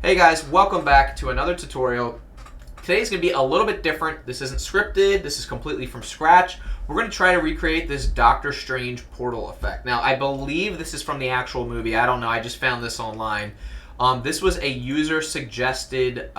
Hey guys, welcome back to another tutorial. Today's going to be a little bit different. This isn't scripted. This is completely from scratch. We're going to try to recreate this Doctor Strange portal effect. Now, I believe this is from the actual movie. I don't know. I just found this online. This was a user-suggested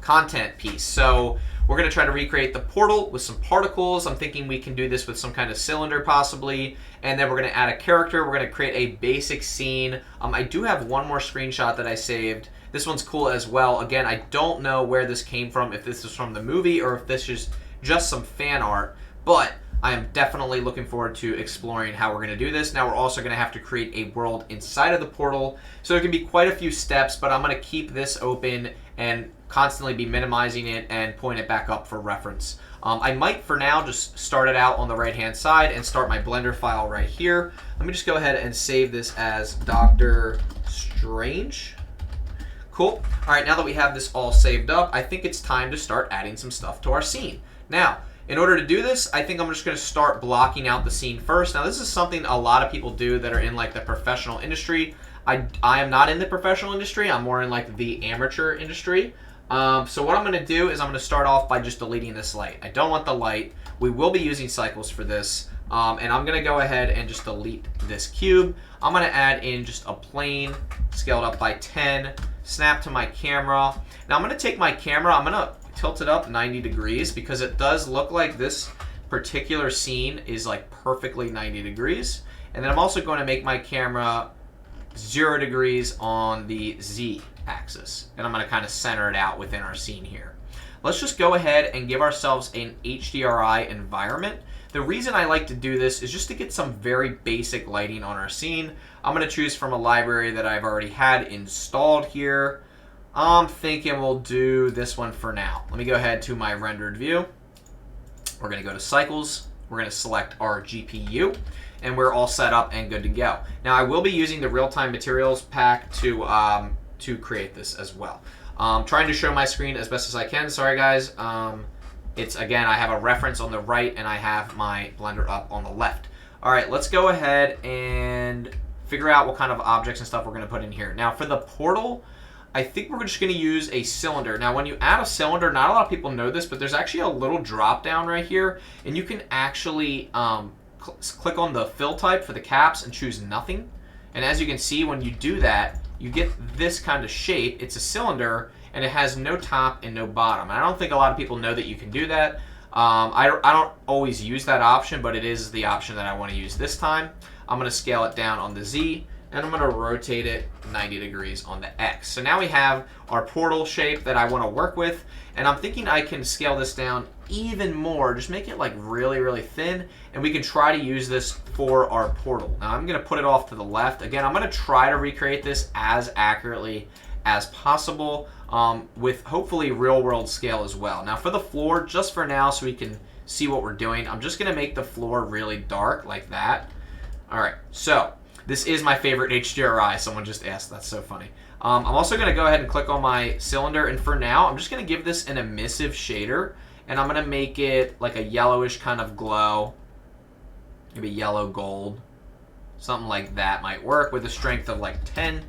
content piece. So we're going to try to recreate the portal with some particles. I'm thinking we can do this with some kind of cylinder possibly. And then we're going to add a character. We're going to create a basic scene. I do have one more screenshot that I saved. This one's cool as well. Again, I don't know where this came from, if this is from the movie or if this is just some fan art. But I am definitely looking forward to exploring how we're going to do this. Now we're also going to have to create a world inside of the portal. So there can be quite a few steps, but I'm going to keep this open and constantly be minimizing it and point it back up for reference. I might, for now, just start it out on the right-hand side and start my Blender file right here. Let me just go ahead and save this as Doctor Strange. Cool. All right, now that we have this all saved up, I think it's time to start adding some stuff to our scene. Now, in order to do this, I think I'm just going to start blocking out the scene first. Now, this is something a lot of people do that are in like the professional industry. I am not in the professional industry. I'm more in like the amateur industry. So what I'm going to do is I'm going to start off by just deleting this light. I don't want the light. We will be using cycles for this. And I'm going to go ahead and just delete this cube. I'm going to add in just a plane, scaled up by 10, snap to my camera. Now I'm going to take my camera, I'm going to tilt it up 90 degrees because it does look like this particular scene is like perfectly 90 degrees. And then I'm also going to make my camera 0 degrees on the Z axis. And I'm going to kind of center it out within our scene here. Let's just go ahead and give ourselves an HDRI environment. The reason I like to do this is just to get some very basic lighting on our scene. I'm going to choose from a library that I've already had installed here. I'm thinking we'll do this one for now. Let me go ahead to my rendered view. We're going to go to cycles. We're going to select our GPU. And we're all set up and good to go. Now I will be using the real-time materials pack to create this as well. Trying to show my screen as best as I can. Sorry guys. It's again, I have a reference on the right and I have my Blender up on the left. All right, let's go ahead and figure out what kind of objects and stuff we're going to put in here. Now for the portal, I think we're just going to use a cylinder. Now when you add a cylinder, not a lot of people know this, but there's actually a little drop down right here, and you can actually click on the fill type for the caps and choose nothing. And as you can see, when you do that, you get this kind of shape. It's a cylinder and it has no top and no bottom. And I don't think a lot of people know that you can do that. I don't always use that option, but it is the option that I want to use this time. I'm going to scale it down on the Z, and I'm going to rotate it 90 degrees on the X. So now we have our portal shape that I want to work with, and I'm thinking I can scale this down even more, just make it like really, really thin, and we can try to use this for our portal. Now I'm going to put it off to the left. Again, I'm going to try to recreate this as accurately as possible with hopefully real world scale as well. Now for the floor, just for now so we can see what we're doing, I'm just going to make the floor really dark like that. All right, so this is my favorite HDRI. Someone just asked. That's so funny. I'm also going to go ahead and click on my cylinder, and for now I'm just going to give this an emissive shader, and I'm going to make it like a yellowish kind of glow, maybe yellow gold. Something like that might work with a strength of like 10,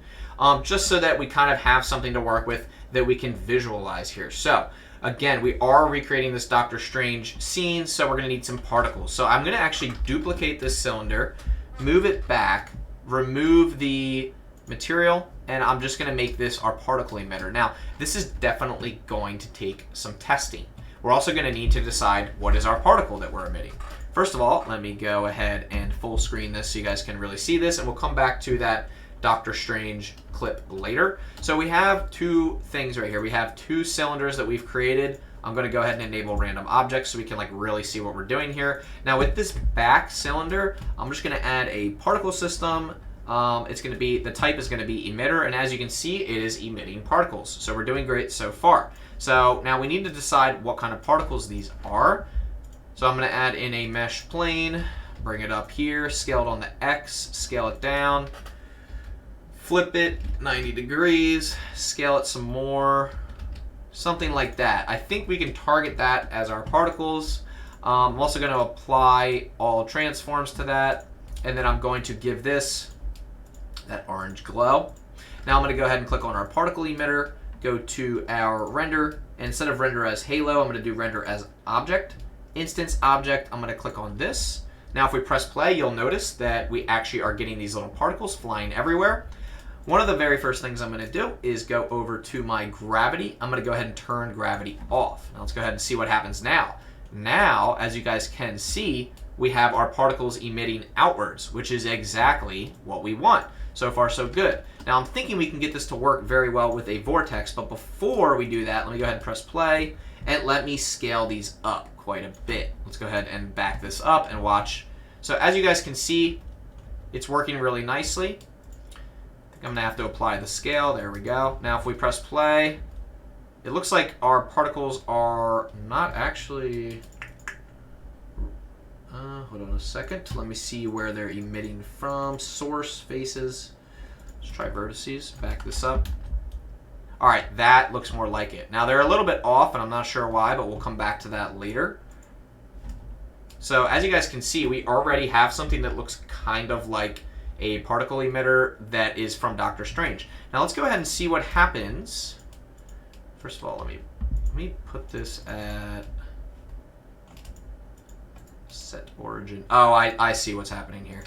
just so that we kind of have something to work with that we can visualize here. So again, we are recreating this Doctor Strange scene, so we're going to need some particles. So I'm going to actually duplicate this cylinder, move it back, remove the material, and I'm just going to make this our particle emitter. Now, this is definitely going to take some testing. We're also going to need to decide what is our particle that we're emitting. First of all, let me go ahead and full screen this so you guys can really see this, and we'll come back to that Doctor Strange clip later. So we have two things right here. We have two cylinders that we've created. I'm going to go ahead and enable random objects so we can like really see what we're doing here. Now with this back cylinder, I'm just going to add a particle system. It's going to be, the type is going to be emitter, and as you can see, it is emitting particles. So we're doing great so far. So now we need to decide what kind of particles these are. So I'm going to add in a mesh plane, bring it up here, scale it on the X, scale it down, flip it 90 degrees, scale it some more, something like that. I think we can target that as our particles. I'm also going to apply all transforms to that, and then I'm going to give this that orange glow. Now I'm going to go ahead and click on our particle emitter, go to our render, and instead of render as halo, I'm going to do render as object. Instance object, I'm going to click on this. Now if we press play, you'll notice that we actually are getting these little particles flying everywhere. One of the very first things I'm going to do is go over to my gravity. I'm going to go ahead and turn gravity off. Now let's go ahead and see what happens now. Now, as you guys can see, we have our particles emitting outwards, which is exactly what we want. So far, so good. Now I'm thinking we can get this to work very well with a vortex, but before we do that, let me go ahead and press play, and let me scale these up quite a bit. Let's go ahead and back this up and watch. So as you guys can see, it's working really nicely. I'm going to have to apply the scale. There we go. Now if we press play, it looks like our particles are not actually... hold on a second. Let me see where they're emitting from. Source, faces. Let's try vertices. Back this up. All right, that looks more like it. Now they're a little bit off, and I'm not sure why, but we'll come back to that later. So as you guys can see, we already have something that looks kind of like a particle emitter that is from Doctor Strange. Now let's go ahead and see what happens. First of all, let me put this at set origin. Oh, I see what's happening here.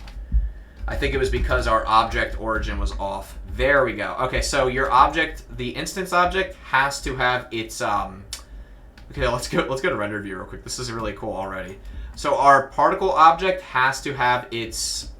I think it was because our object origin was off. There we go. Okay, so your object, the instance object, has to have its okay, let's go to render view real quick. This is really cool already. So our particle object has to have its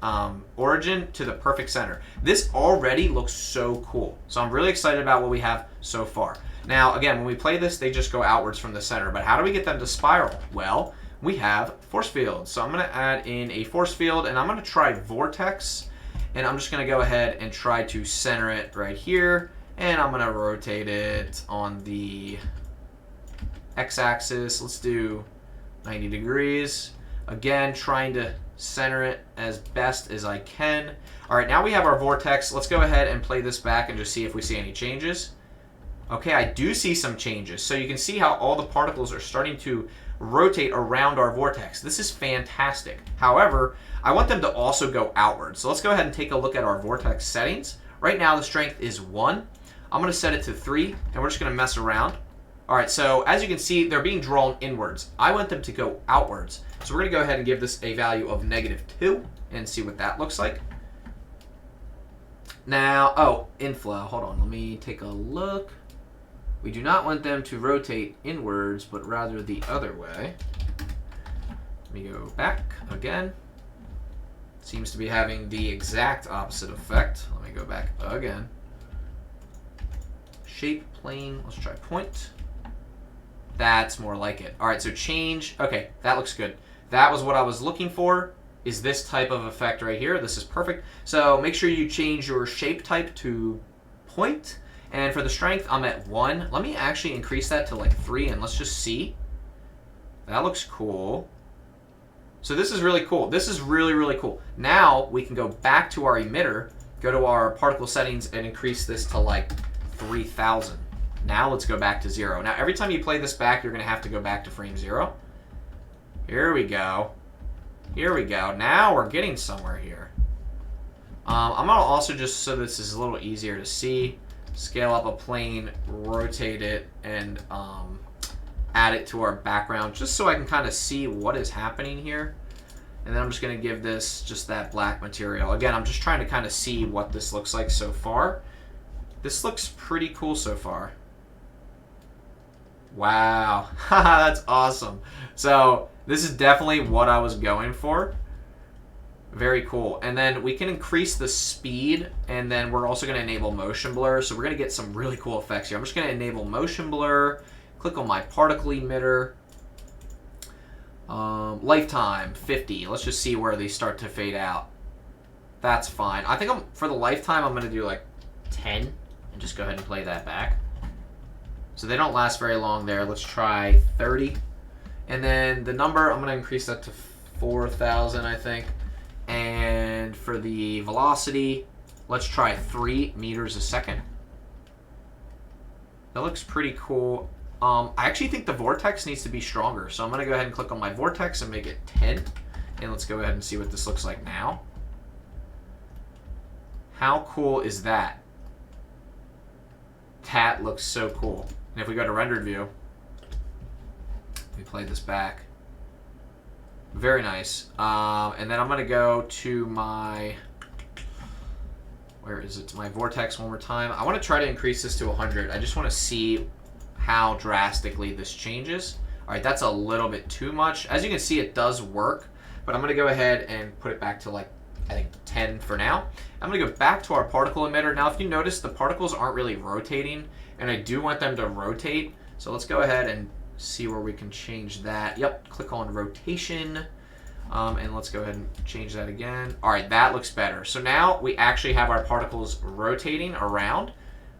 origin to the perfect center. This already looks so cool. So I'm really excited about what we have so far. Now, again, when we play this, they just go outwards from the center. But how do we get them to spiral? Well, we have force fields. So I'm going to add in a force field, and I'm going to try vortex. And I'm just going to go ahead and try to center it right here. And I'm going to rotate it on the x-axis. Let's do 90 degrees. Again, trying to center it as best as I can. All right, now we have our vortex. Let's go ahead and play this back and just see if we see any changes. Okay, I do see some changes. So you can see how all the particles are starting to rotate around our vortex. This is fantastic. However, I want them to also go outward. So let's go ahead and take a look at our vortex settings. Right now, the strength is 1. I'm going to set it to 3, and we're just going to mess around. All right, so as you can see, they're being drawn inwards. I want them to go outwards. So we're going to go ahead and give this a value of -2 and see what that looks like. Now, oh, inflow. Hold on, let me take a look. We do not want them to rotate inwards, but rather the other way. Let me go back again. Seems to be having the exact opposite effect. Let me go back again. Shape, plane, let's try point. That's more like it. All right, so change. Okay, that looks good. That was what I was looking for, is this type of effect right here. This is perfect. So make sure you change your shape type to point. And for the strength, I'm at 1. Let me actually increase that to like 3, and let's just see. That looks cool. So this is really cool. This is really, really cool. Now we can go back to our emitter, go to our particle settings, and increase this to like 3,000. Now let's go back to 0. Now every time you play this back, you're going to have to go back to frame 0. Here we go. Here we go. Now we're getting somewhere here. I'm going to also, just so this is a little easier to see, scale up a plane, rotate it, and add it to our background, just so I can kind of see what is happening here. And then I'm just going to give this just that black material. Again, I'm just trying to kind of see what this looks like so far. This looks pretty cool so far. Wow, that's awesome. So this is definitely what I was going for. Very cool. And then we can increase the speed, and then we're also going to enable motion blur. So we're going to get some really cool effects here. I'm just going to enable motion blur, click on my particle emitter. Lifetime 50. Let's just see where they start to fade out. That's fine. I think for the lifetime, I'm going to do like 10 and just go ahead and play that back. So they don't last very long there. Let's try 30. And then the number, I'm going to increase that to 4,000, I think. And for the velocity, let's try 3 meters a second. That looks pretty cool. I actually think the vortex needs to be stronger. So I'm going to go ahead and click on my vortex and make it 10. And let's go ahead and see what this looks like now. How cool is that? That looks so cool. And if we go to rendered view, we play this back. Very nice. And then I'm going to go to my, where is it? To my vortex one more time. I want to try to increase this to 100. I just want to see how drastically this changes. All right, that's a little bit too much. As you can see, it does work, but I'm going to go ahead and put it back to like, I think 10 for now. I'm going to go back to our particle emitter. Now, if you notice, the particles aren't really rotating, and I do want them to rotate. So let's go ahead and see where we can change that. Yep, click on rotation, and let's go ahead and change that again. All right, that looks better. So now we actually have our particles rotating around,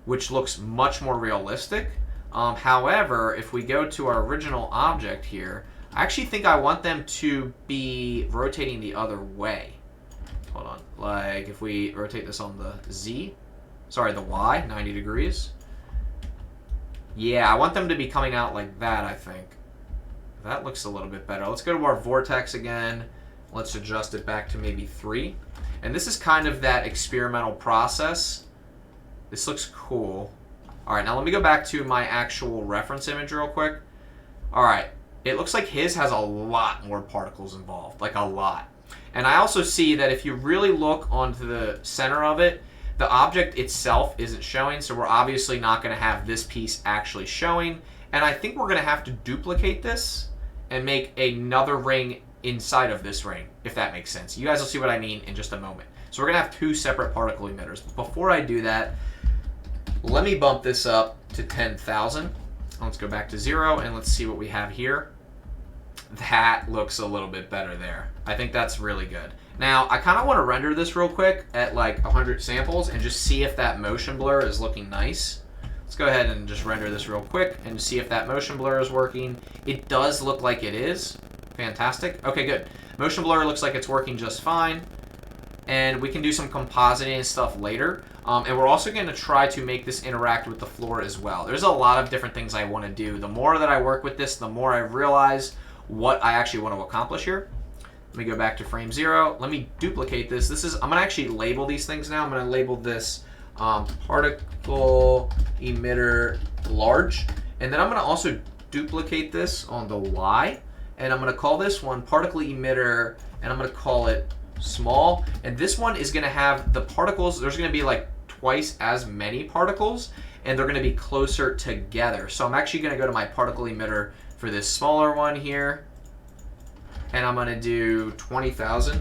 which looks much more realistic. However, if we go to our original object here, I actually think I want them to be rotating the other way. Hold on. Like if we rotate this on the the Y, 90 degrees. Yeah, I want them to be coming out like that, I think. That looks a little bit better. Let's go to our vortex again. Let's adjust it back to maybe 3. And this is kind of that experimental process. This looks cool. All right, now let me go back to my actual reference image real quick. All right, it looks like his has a lot more particles involved, like a lot. And I also see that if you really look onto the center of it, the object itself isn't showing, so we're obviously not going to have this piece actually showing. And I think we're going to have to duplicate this and make another ring inside of this ring, if that makes sense. You guys will see what I mean in just a moment. So we're going to have 2 separate particle emitters. But before I do that, let me bump this up to 10,000. Let's go back to 0 and let's see what we have here. That looks a little bit better there. I think that's really good. Now, I kind of want to render this real quick at like 100 samples and just see if that motion blur is looking nice. Let's go ahead and just render this real quick and see if that motion blur is working. It does look like it is. Fantastic. Okay, good. Motion blur looks like it's working just fine. And we can do some compositing and stuff later. And we're also going to try to make this interact with the floor as well. There's a lot of different things I want to do. The more that I work with this, the more I realize what I actually want to accomplish here. Let me go back to frame 0. Let me duplicate this. I'm going to actually label these things now. I'm going to label this particle emitter large. And then I'm going to also duplicate this on the Y. And I'm going to call this one particle emitter, and I'm going to call it small. And this one is going to have the particles, there's going to be like twice as many particles, and they're going to be closer together. So I'm actually going to go to my particle emitter for this smaller one here, and I'm going to do 20,000,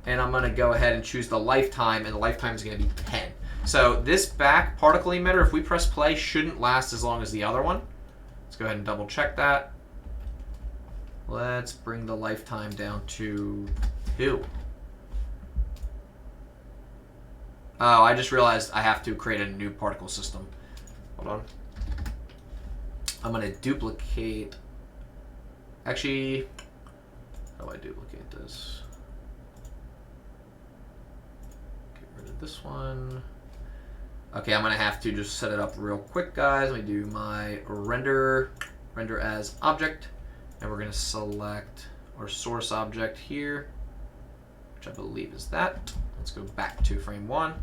and I'm going to go ahead and choose the lifetime, and the lifetime is going to be 10. So this back particle emitter, if we press play, shouldn't last as long as the other one. Let's go ahead and double check that. Let's bring the lifetime down to 2. Oh, I just realized I have to create a new particle system. Hold on. I'm going to duplicate. Actually, how do I duplicate this? Get rid of this one. Okay, I'm going to have to just set it up real quick, guys. Let me do my render as object. And we're going to select our source object here, which I believe is that. Let's go back to frame 1.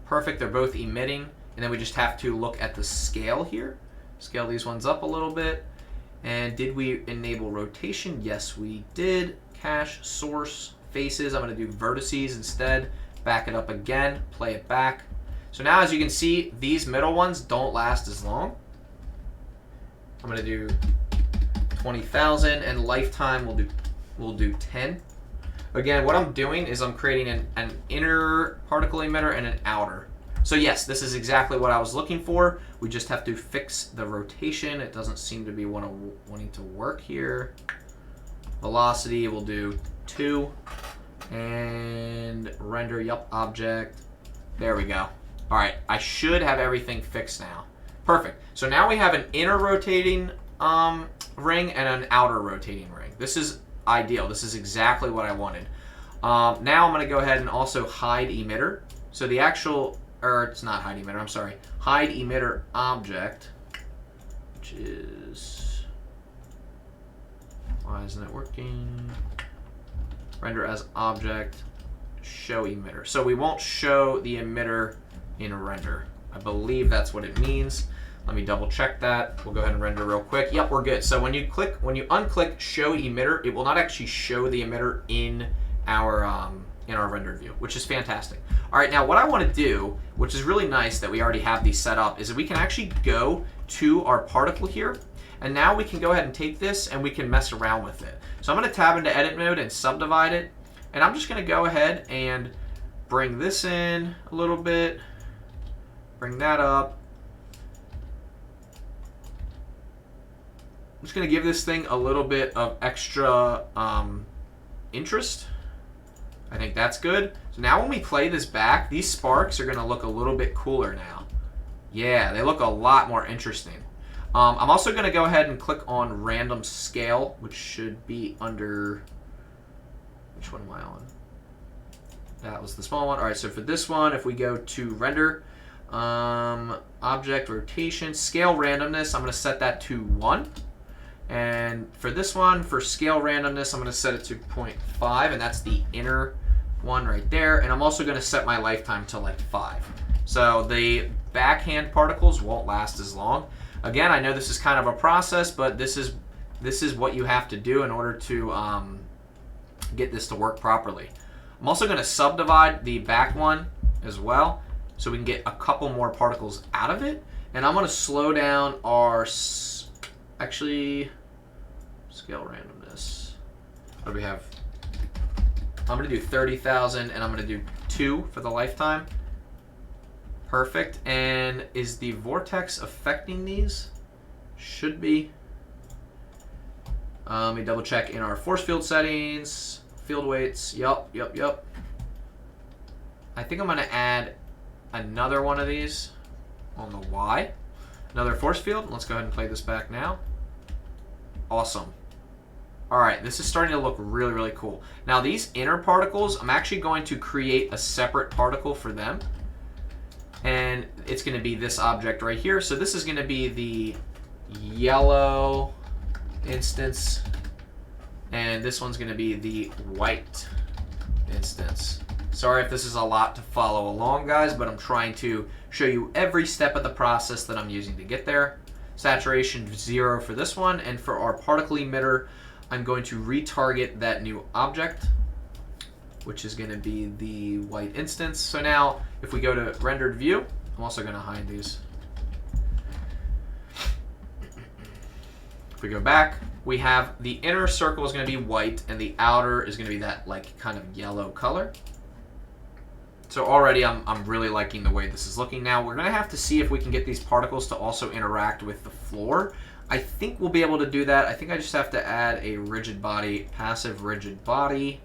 Perfect, they're both emitting. And then we just have to look at the scale here. Scale these ones up a little bit. And did we enable rotation? Yes, we did. Cache, source, faces. I'm going to do vertices instead. Back it up again, play it back. So now as you can see, these middle ones don't last as long. I'm going to do 20,000, and lifetime we'll do 10. Again, what I'm doing is I'm creating an inner particle emitter and an outer. So yes, this is exactly what I was looking for. We just have to fix the rotation. It doesn't seem to be wanting to work here. Velocity we'll do 2, and render object. There we go. All right, I should have everything fixed now. Perfect. So now we have an inner rotating ring and an outer rotating ring. This is ideal. This is exactly what I wanted. Now I'm going to go ahead and also hide emitter. So the actual, or it's not hide emitter, I'm sorry, hide emitter object, which is, why isn't it working? Render as object, show emitter. So we won't show the emitter in render. I believe that's what it means. Let me double check that. We'll go ahead and render real quick. Yep, we're good. So when you unclick show emitter, it will not actually show the emitter in our rendered view, which is fantastic. All right, now what I want to do, which is really nice that we already have these set up, is that we can actually go to our particle here, and now we can go ahead and take this and we can mess around with it. So I'm going to tab into edit mode and subdivide it, and I'm just going to go ahead and bring this in a little bit, bring that up. I'm just going to give this thing a little bit of extra interest. I think that's good. So now when we play this back, these sparks are going to look a little bit cooler now. Yeah, they look a lot more interesting. I'm also going to go ahead and click on random scale, which should be under... Which one am I on? That was the small one. All right, so for this one, if we go to render, object rotation, scale randomness, I'm going to set that to 1. And for this one, for scale randomness, I'm going to set it to 0.5, and that's the inner one right there. And I'm also going to set my lifetime to like 5. So the backhand particles won't last as long. Again, I know this is kind of a process, but this is what you have to do in order to get this to work properly. I'm also going to subdivide the back one as well, so we can get a couple more particles out of it. And I'm going to slow down our, actually, scale randomness. What do we have? I'm going to do 30,000, and I'm going to do 2 for the lifetime. Perfect. And is the vortex affecting these? Should be. Let me double check in our force field settings. Field weights. Yup. I think I'm going to add another one of these on the Y. Another force field. Let's go ahead and play this back now. Awesome. All right, this is starting to look really, really cool. Now these inner particles, I'm actually going to create a separate particle for them. And it's going to be this object right here. So this is going to be the yellow instance. And this one's going to be the white instance. Sorry if this is a lot to follow along, guys, but I'm trying to show you every step of the process that I'm using to get there. Saturation 0 for this one, and for our particle emitter, I'm going to retarget that new object, which is going to be the white instance. So now, if we go to rendered view, I'm also going to hide these. If we go back, we have the inner circle is going to be white, and the outer is going to be that like kind of yellow color. So already I'm really liking the way this is looking now. We're going to have to see if we can get these particles to also interact with the floor. I think we'll be able to do that. I think I just have to add a rigid body, passive rigid body.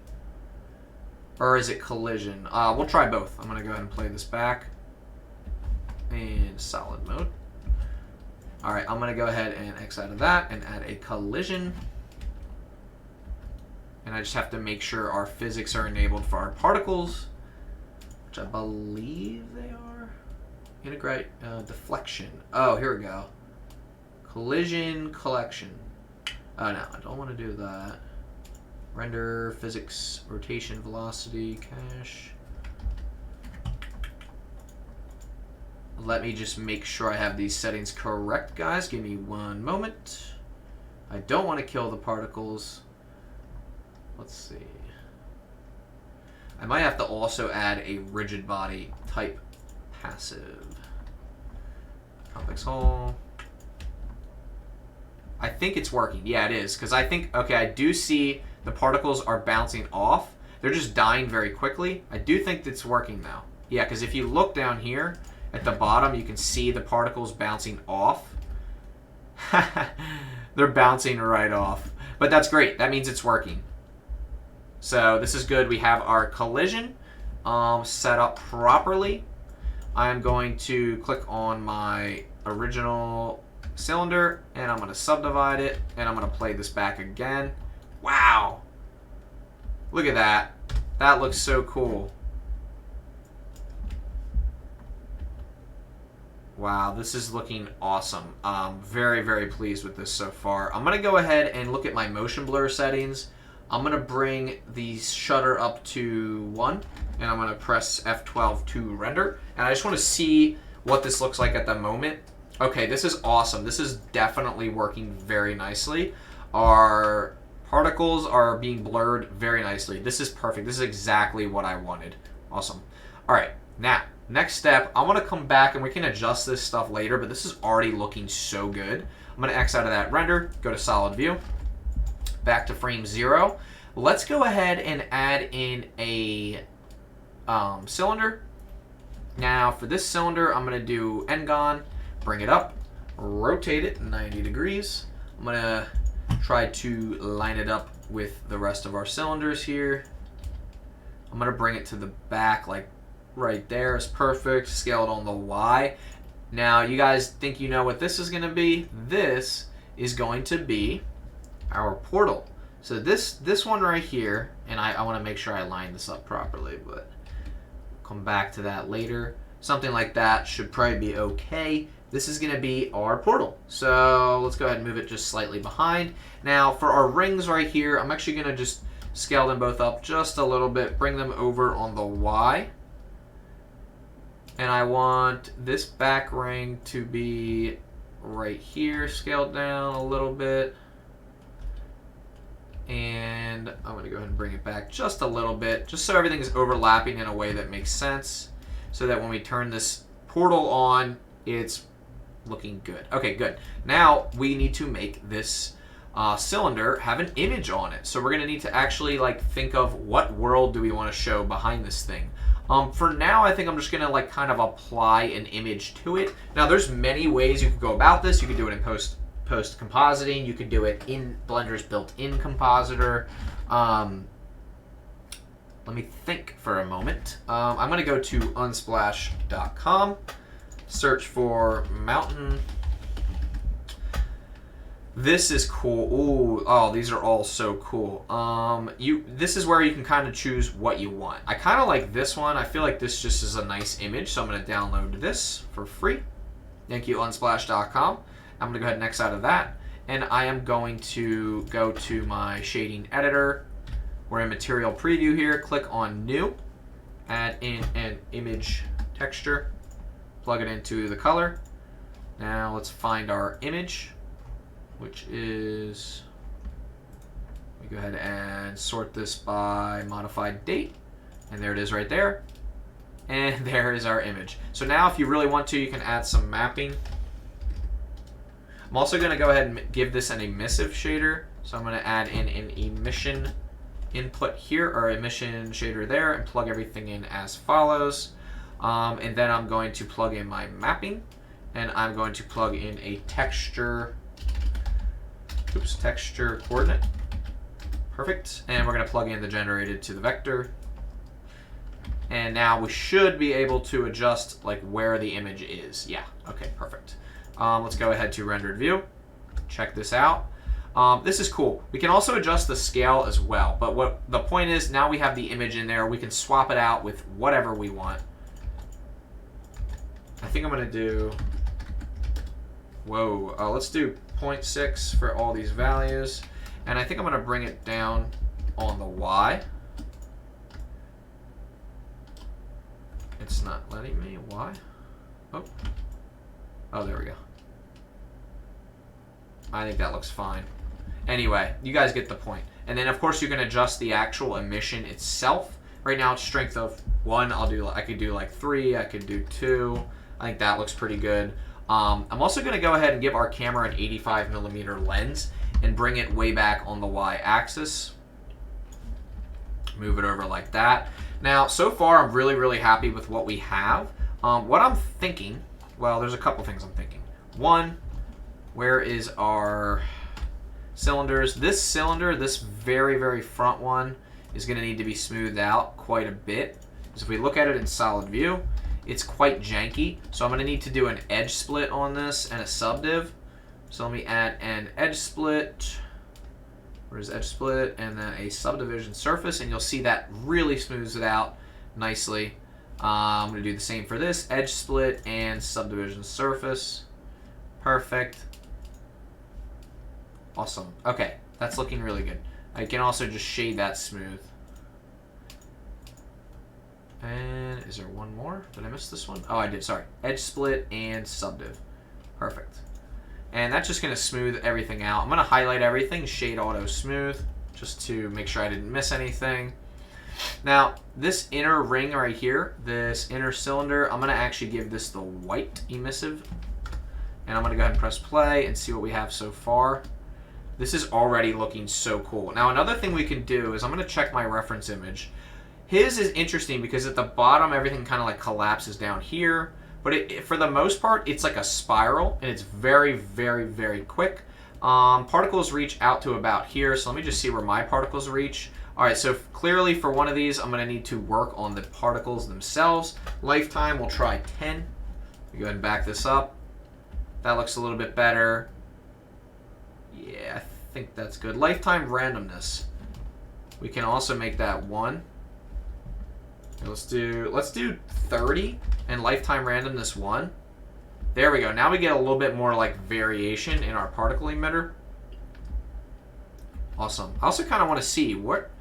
Or is it collision? We'll try both. I'm going to go ahead and play this back in solid mode. All right, I'm going to go ahead and X out of that and add a collision. And I just have to make sure our physics are enabled for our particles, which I believe they are. Integrate deflection. Oh, here we go. Collision collection. Oh, no, I don't want to do that. Render, physics, rotation, velocity, cache. Let me just make sure I have these settings correct, guys. Give me one moment. I don't want to kill the particles. Let's see. I might have to also add a rigid body type passive. Complex hull. I think it's working. Yeah, it is. Because I think, okay, I do see the particles are bouncing off. They're just dying very quickly. I do think it's working now. Yeah, because if you look down here at the bottom, you can see the particles bouncing off. They're bouncing right off. But that's great. That means it's working. So this is good. We have our collision set up properly. I'm going to click on my original cylinder, and I'm going to subdivide it, and I'm going to play this back again. Wow. Look at that. That looks so cool. Wow, this is looking awesome. Very, very pleased with this so far. I'm going to go ahead and look at my motion blur settings. I'm going to bring the shutter up to 1, and I'm going to press F12 to render. And I just want to see what this looks like at the moment. Okay, this is awesome. This is definitely working very nicely. Our particles are being blurred very nicely. This is perfect. This is exactly what I wanted. Awesome. All right, now, next step, I want to come back and we can adjust this stuff later, but this is already looking so good. I'm going to X out of that render, go to solid view, back to frame 0. Let's go ahead and add in a cylinder. Now, for this cylinder, I'm going to do N-gon, bring it up, rotate it 90 degrees. I'm going to try to line it up with the rest of our cylinders here. I'm going to bring it to the back, like right there is perfect. Scale it on the Y. Now, you guys think you know what this is going to be? This is going to be our portal. So this one right here, and I want to make sure I line this up properly, but come back to that later. Something like that should probably be okay. This is going to be our portal. So let's go ahead and move it just slightly behind. Now, for our rings right here, I'm actually going to just scale them both up just a little bit, bring them over on the Y. And I want this back ring to be right here, scaled down a little bit. And I'm going to go ahead and bring it back just a little bit, just so everything is overlapping in a way that makes sense, so that when we turn this portal on, it's looking good. Okay, good. Now we need to make this cylinder have an image on it. So we're going to need to actually like think of what world do we want to show behind this thing. For now, I think I'm just going to like kind of apply an image to it. Now, there's many ways you could go about this. You could do it in post compositing. You could do it in Blender's built-in compositor. Let me think for a moment. I'm going to go to unsplash.com, search for mountain. This is cool. Ooh, oh, these are all so cool. This is where you can kind of choose what you want. I kind of like this one. I feel like this just is a nice image, so I'm going to download this for free. Thank you, unsplash.com. I'm going to go ahead and X out of that, and I am going to go to my shading editor. We're in material preview here. Click on new, add in an image texture, plug it into the color. Now let's find our image, which is, we go ahead and sort this by modified date, and there it is right there, and there is our image. So now if you really want to, you can add some mapping. I'm also going to go ahead and give this an emissive shader, so I'm going to add in an emission input here, or emission shader there, and plug everything in as follows. And then I'm going to plug in my mapping, and I'm going to plug in a texture coordinate. Perfect. And we're going to plug in the generated to the vector. And now we should be able to adjust like where the image is. Yeah, okay, perfect. Let's go ahead to rendered view. Check this out. This is cool. We can also adjust the scale as well, but what the point is, now we have the image in there. We can swap it out with whatever we want. I think I'm going to do, let's do 0.6 for all these values, and I think I'm going to bring it down on the Y. It's not letting me. Why? Oh, there we go. I think that looks fine. Anyway, you guys get the point. And then, of course, you can adjust the actual emission itself. Right now, it's strength of 1. I could do like 3. I could do 2. I think that looks pretty good. I'm also going to go ahead and give our camera an 85mm lens and bring it way back on the Y-axis. Move it over like that. Now, so far, I'm really, really happy with what we have. What I'm thinking, well, there's a couple things I'm thinking. One, where is our cylinders? This cylinder, this very, very front one, is going to need to be smoothed out quite a bit. Because if we look at it in solid view, it's quite janky. So I'm going to need to do an edge split on this and a subdiv. So let me add an edge split. Where's edge split? And then a subdivision surface. And you'll see that really smooths it out nicely. I'm going to do the same for this. Edge split and subdivision surface. Perfect. Awesome. Okay, that's looking really good. I can also just shade that smooth. And is there one more? Did I miss this one? Oh, I did. Sorry. Edge split and subdiv. Perfect. And that's just going to smooth everything out. I'm going to highlight everything, shade auto smooth, just to make sure I didn't miss anything. Now, this inner ring right here, this inner cylinder, I'm going to actually give this the white emissive. And I'm going to go ahead and press play and see what we have so far. This is already looking so cool. Now, another thing we can do is I'm going to check my reference image. His is interesting because at the bottom, everything kind of like collapses down here. But for the most part, it's like a spiral, and it's very, very, very quick. Particles reach out to about here, so let me just see where my particles reach. All right, so clearly for one of these, I'm going to need to work on the particles themselves. Lifetime, we'll try 10. Go ahead and back this up. That looks a little bit better. Yeah, I think that's good. Lifetime randomness. We can also make that 1. Let's do 30 and lifetime randomness 1. There we go. Now we get a little bit more like variation in our particle emitter. Awesome. I also kind of want to see what...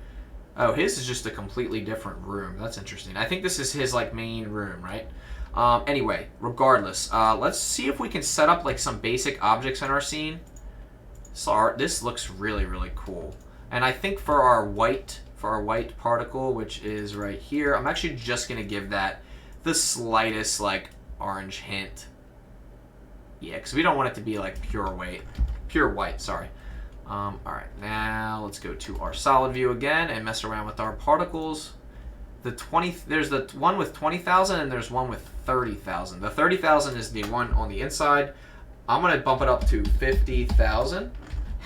Oh, his is just a completely different room. That's interesting. I think this is his like main room, right? Anyway, regardless, let's see if we can set up like some basic objects in our scene. So this looks really, really cool. And I think for our white particle, which is right here, I'm actually just gonna give that the slightest like orange hint. Yeah, because we don't want it to be like pure white. Sorry. All right, now let's go to our solid view again and mess around with our particles. There's the one with 20,000 and there's one with 30,000. The 30,000 is the one on the inside. I'm gonna bump it up to 50,000,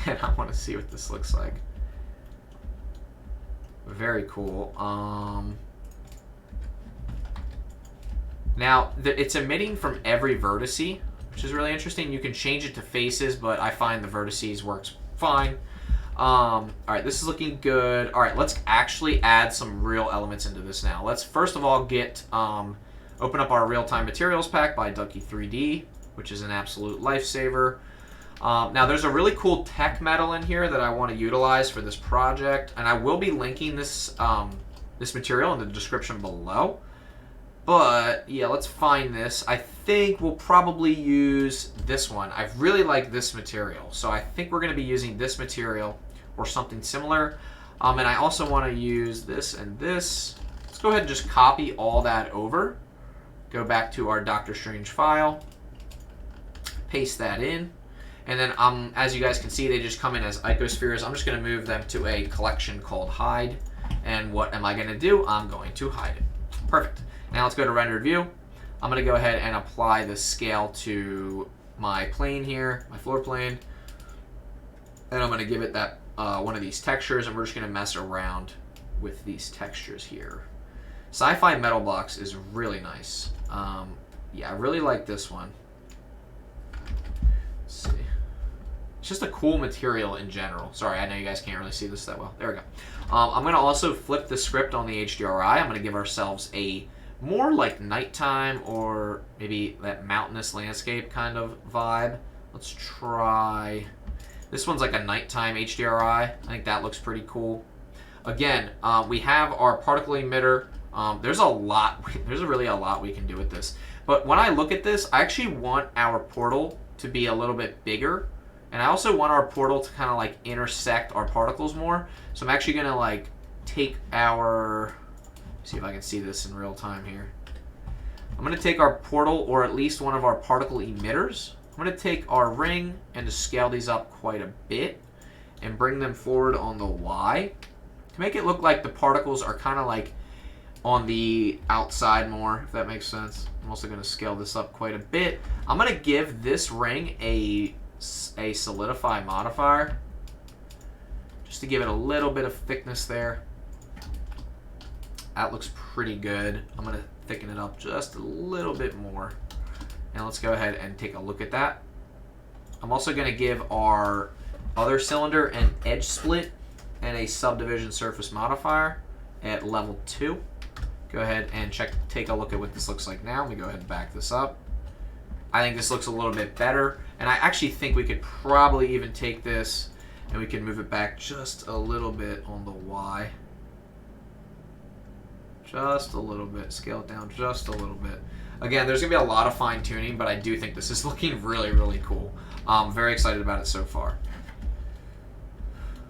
and I want to see what this looks like. Very cool. Now it's emitting from every vertice, which is really interesting. You can change it to faces, but I find the vertices works fine. All right, this is looking good. All right, let's actually add some real elements into this now. Let's first of all get open up our real-time materials pack by Ducky 3D, which is an absolute lifesaver. Now there's a really cool tech metal in here that I want to utilize for this project, and I will be linking this this material in the description below. But yeah, let's find this. I think we'll probably use this one. I really like this material, so I think we're going to be using this material or something similar. And I also want to use this and this. Let's go ahead and just copy all that over. Go back to our Doctor Strange file. Paste that in. And then as you guys can see, they just come in as icospheres. I'm just going to move them to a collection called hide. And what am I going to do? I'm going to hide it. Perfect. Now let's go to rendered view. I'm going to go ahead and apply the scale to my plane here, my floor plane. And I'm going to give it that one of these textures, and we're just going to mess around with these textures here. Sci-fi metal blocks is really nice. Yeah, I really like this one. Let's see. It's just a cool material in general. Sorry, I know you guys can't really see this that well. There we go. I'm going to also flip the script on the HDRI. I'm going to give ourselves a more like nighttime or maybe that mountainous landscape kind of vibe. Let's try... This one's like a nighttime HDRI. I think that looks pretty cool. Again, we have our particle emitter. There's really a lot we can do with this. But when I look at this, I actually want our portal to be a little bit bigger. And I also want our portal to kind of like intersect our particles more. So I'm actually going to like take our... See if I can see this in real time here. I'm going to take our portal, or at least one of our particle emitters. I'm going to take our ring and just scale these up quite a bit and bring them forward on the Y to make it look like the particles are kind of like on the outside more, if that makes sense. I'm also going to scale this up quite a bit. I'm going to give this ring a solidify modifier just to give it a little bit of thickness there. That looks pretty good. I'm going to thicken it up just a little bit more. And let's go ahead and take a look at that. I'm also going to give our other cylinder an edge split and a subdivision surface modifier at level 2. Go ahead and take a look at what this looks like now. Let me go ahead and back this up. I think this looks a little bit better. And I actually think we could probably even take this and we can move it back just a little bit on the Y. just a little bit. Scale it down just a little bit. Again, there's going to be a lot of fine tuning, but I do think this is looking really, really cool. I'm very excited about it so far.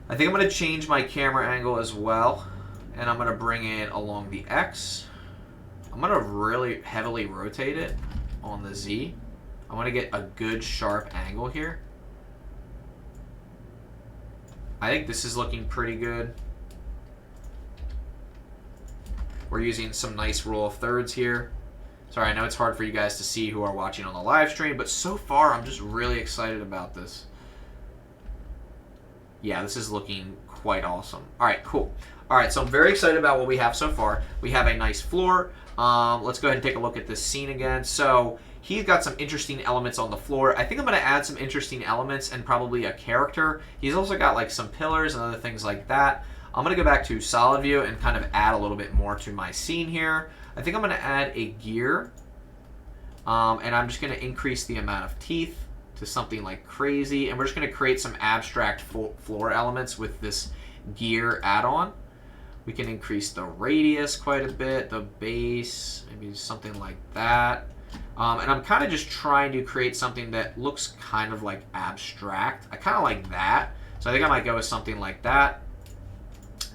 I think I'm going to change my camera angle as well, and I'm going to bring it along the X. I'm going to really heavily rotate it on the Z. I want to get a good sharp angle here. I think this is looking pretty good. We're using some nice rule of thirds here. Sorry, I know it's hard for you guys to see who are watching on the live stream, but so far I'm just really excited about this. Yeah, this is looking quite awesome. All right, cool. All right, so I'm very excited about what we have so far. We have a nice floor. Let's go ahead and take a look at this scene again. So he's got some interesting elements on the floor. I think I'm going to add some interesting elements and probably a character. He's also got like some pillars and other things like that. I'm going to go back to solid view and kind of add a little bit more to my scene here. I think I'm going to add a gear, and I'm just going to increase the amount of teeth to something like crazy, and we're just going to create some abstract floor elements with this gear add-on. We can increase the radius quite a bit, the base, maybe something like that. And I'm kind of just trying to create something that looks kind of like abstract. I kind of like that, so I think I might go with something like that.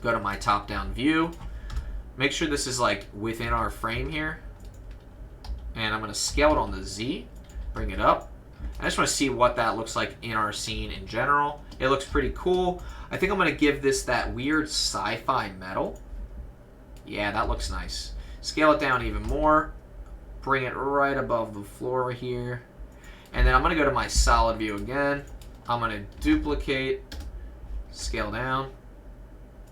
Go to my top-down view. Make sure this is like within our frame here. And I'm going to scale it on the Z. Bring it up. I just want to see what that looks like in our scene in general. It looks pretty cool. I think I'm going to give this that weird sci-fi metal. Yeah, that looks nice. Scale it down even more. Bring it right above the floor here. And then I'm going to go to my solid view again. I'm going to duplicate. Scale down.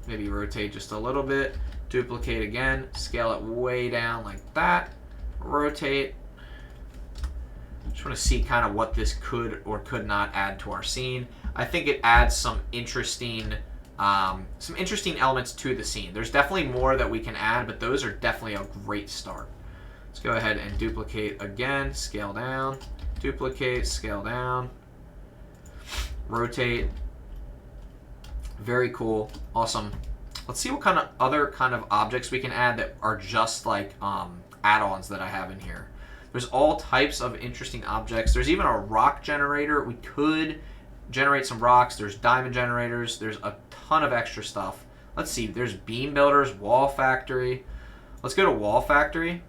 Maybe rotate just a little bit. Duplicate again. Scale it way down like that. Rotate. Just want to see kind of what this could or could not add to our scene. I think it adds some interesting elements to the scene. There's definitely more that we can add, but those are definitely a great start. Let's go ahead and duplicate again. Scale down. Duplicate. Scale down. Rotate. Very cool. Awesome. Let's see what kind of other kind of objects we can add that are just like add-ons that I have in here. There's all types of interesting objects. There's even a rock generator. We could generate some rocks. There's diamond generators. There's a ton of extra stuff. Let's see. There's beam builders, wall factory. Let's go to wall factory.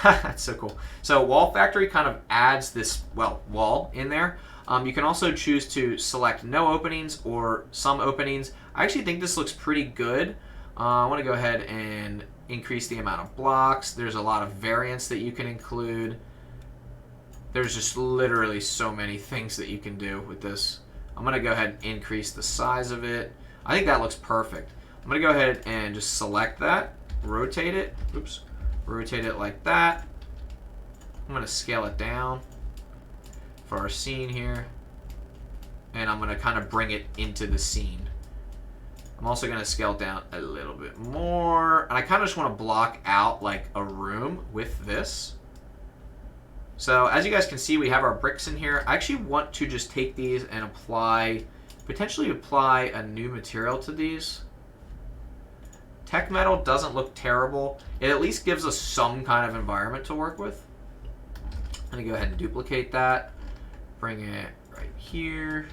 That's so cool. So wall factory kind of adds this, well, wall in there. You can also choose to select no openings or some openings. I actually think this looks pretty good. I want to go ahead and increase the amount of blocks. There's a lot of variants that you can include. There's just literally so many things that you can do with this. I'm going to go ahead and increase the size of it. I think that looks perfect. I'm going to go ahead and just select that, rotate it. Oops. Rotate it like that. I'm going to scale it down for our scene here, and I'm going to kind of bring it into the scene. I'm also going to scale it down a little bit more, and I kind of just want to block out like a room with this. So as you guys can see, we have our bricks in here. I actually want to just take these and potentially apply a new material to these. Tech metal doesn't look terrible. It at least gives us some kind of environment to work with. I'm going to go ahead and duplicate that. Bring it right here.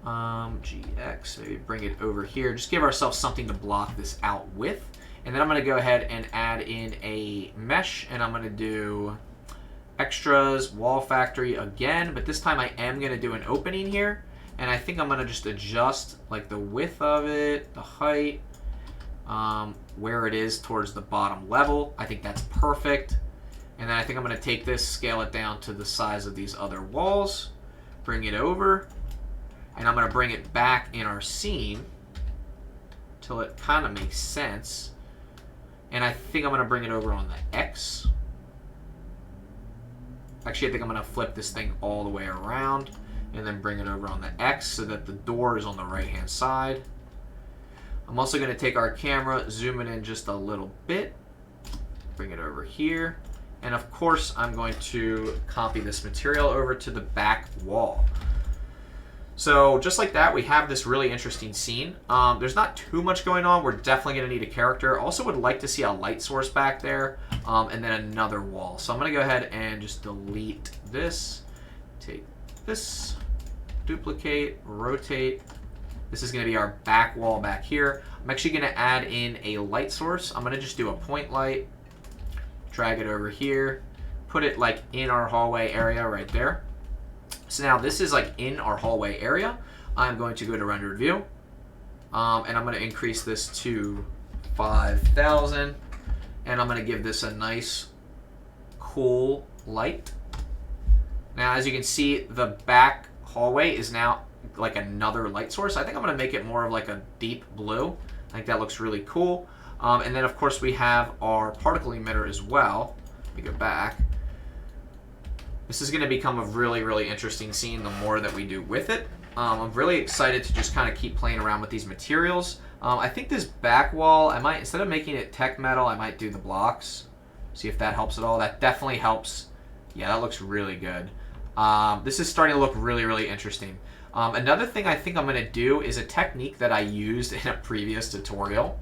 GX, maybe bring it over here. Just give ourselves something to block this out with. And then I'm going to go ahead and add in a mesh, and I'm going to do extras, wall factory again, but this time I am going to do an opening here. And I think I'm going to just adjust like the width of it, the height, where it is towards the bottom level. I think that's perfect. And then I think I'm going to take this, scale it down to the size of these other walls, bring it over, and I'm going to bring it back in our scene till it kind of makes sense. And I think I'm going to bring it over on the X. Actually, I think I'm going to flip this thing all the way around and then bring it over on the X so that the door is on the right-hand side. I'm also going to take our camera, zoom it in just a little bit, bring it over here. And of course, I'm going to copy this material over to the back wall. So just like that, we have this really interesting scene. There's not too much going on. We're definitely going to need a character. Also would like to see a light source back there, and then another wall. So I'm going to go ahead and just delete this, take this, duplicate, rotate. This is going to be our back wall back here. I'm actually going to add in a light source. I'm going to just do a point light, drag it over here, put it like in our hallway area right there. So now this is like in our hallway area. I'm going to go to rendered view, and I'm going to increase this to 5,000, and I'm going to give this a nice cool light. Now as you can see, the back hallway is now like another light source. I think I'm going to make it more of like a deep blue. I think that looks really cool. And then of course we have our particle emitter as well. Let me go back. This is going to become a really, really interesting scene the more that we do with it. I'm really excited to just kind of keep playing around with these materials. I think this back wall, I might, instead of making it tech metal, I might do the blocks. See if that helps at all. That definitely helps. Yeah, that looks really good. This is starting to look really, really interesting. Another thing I think I'm going to do is a technique that I used in a previous tutorial.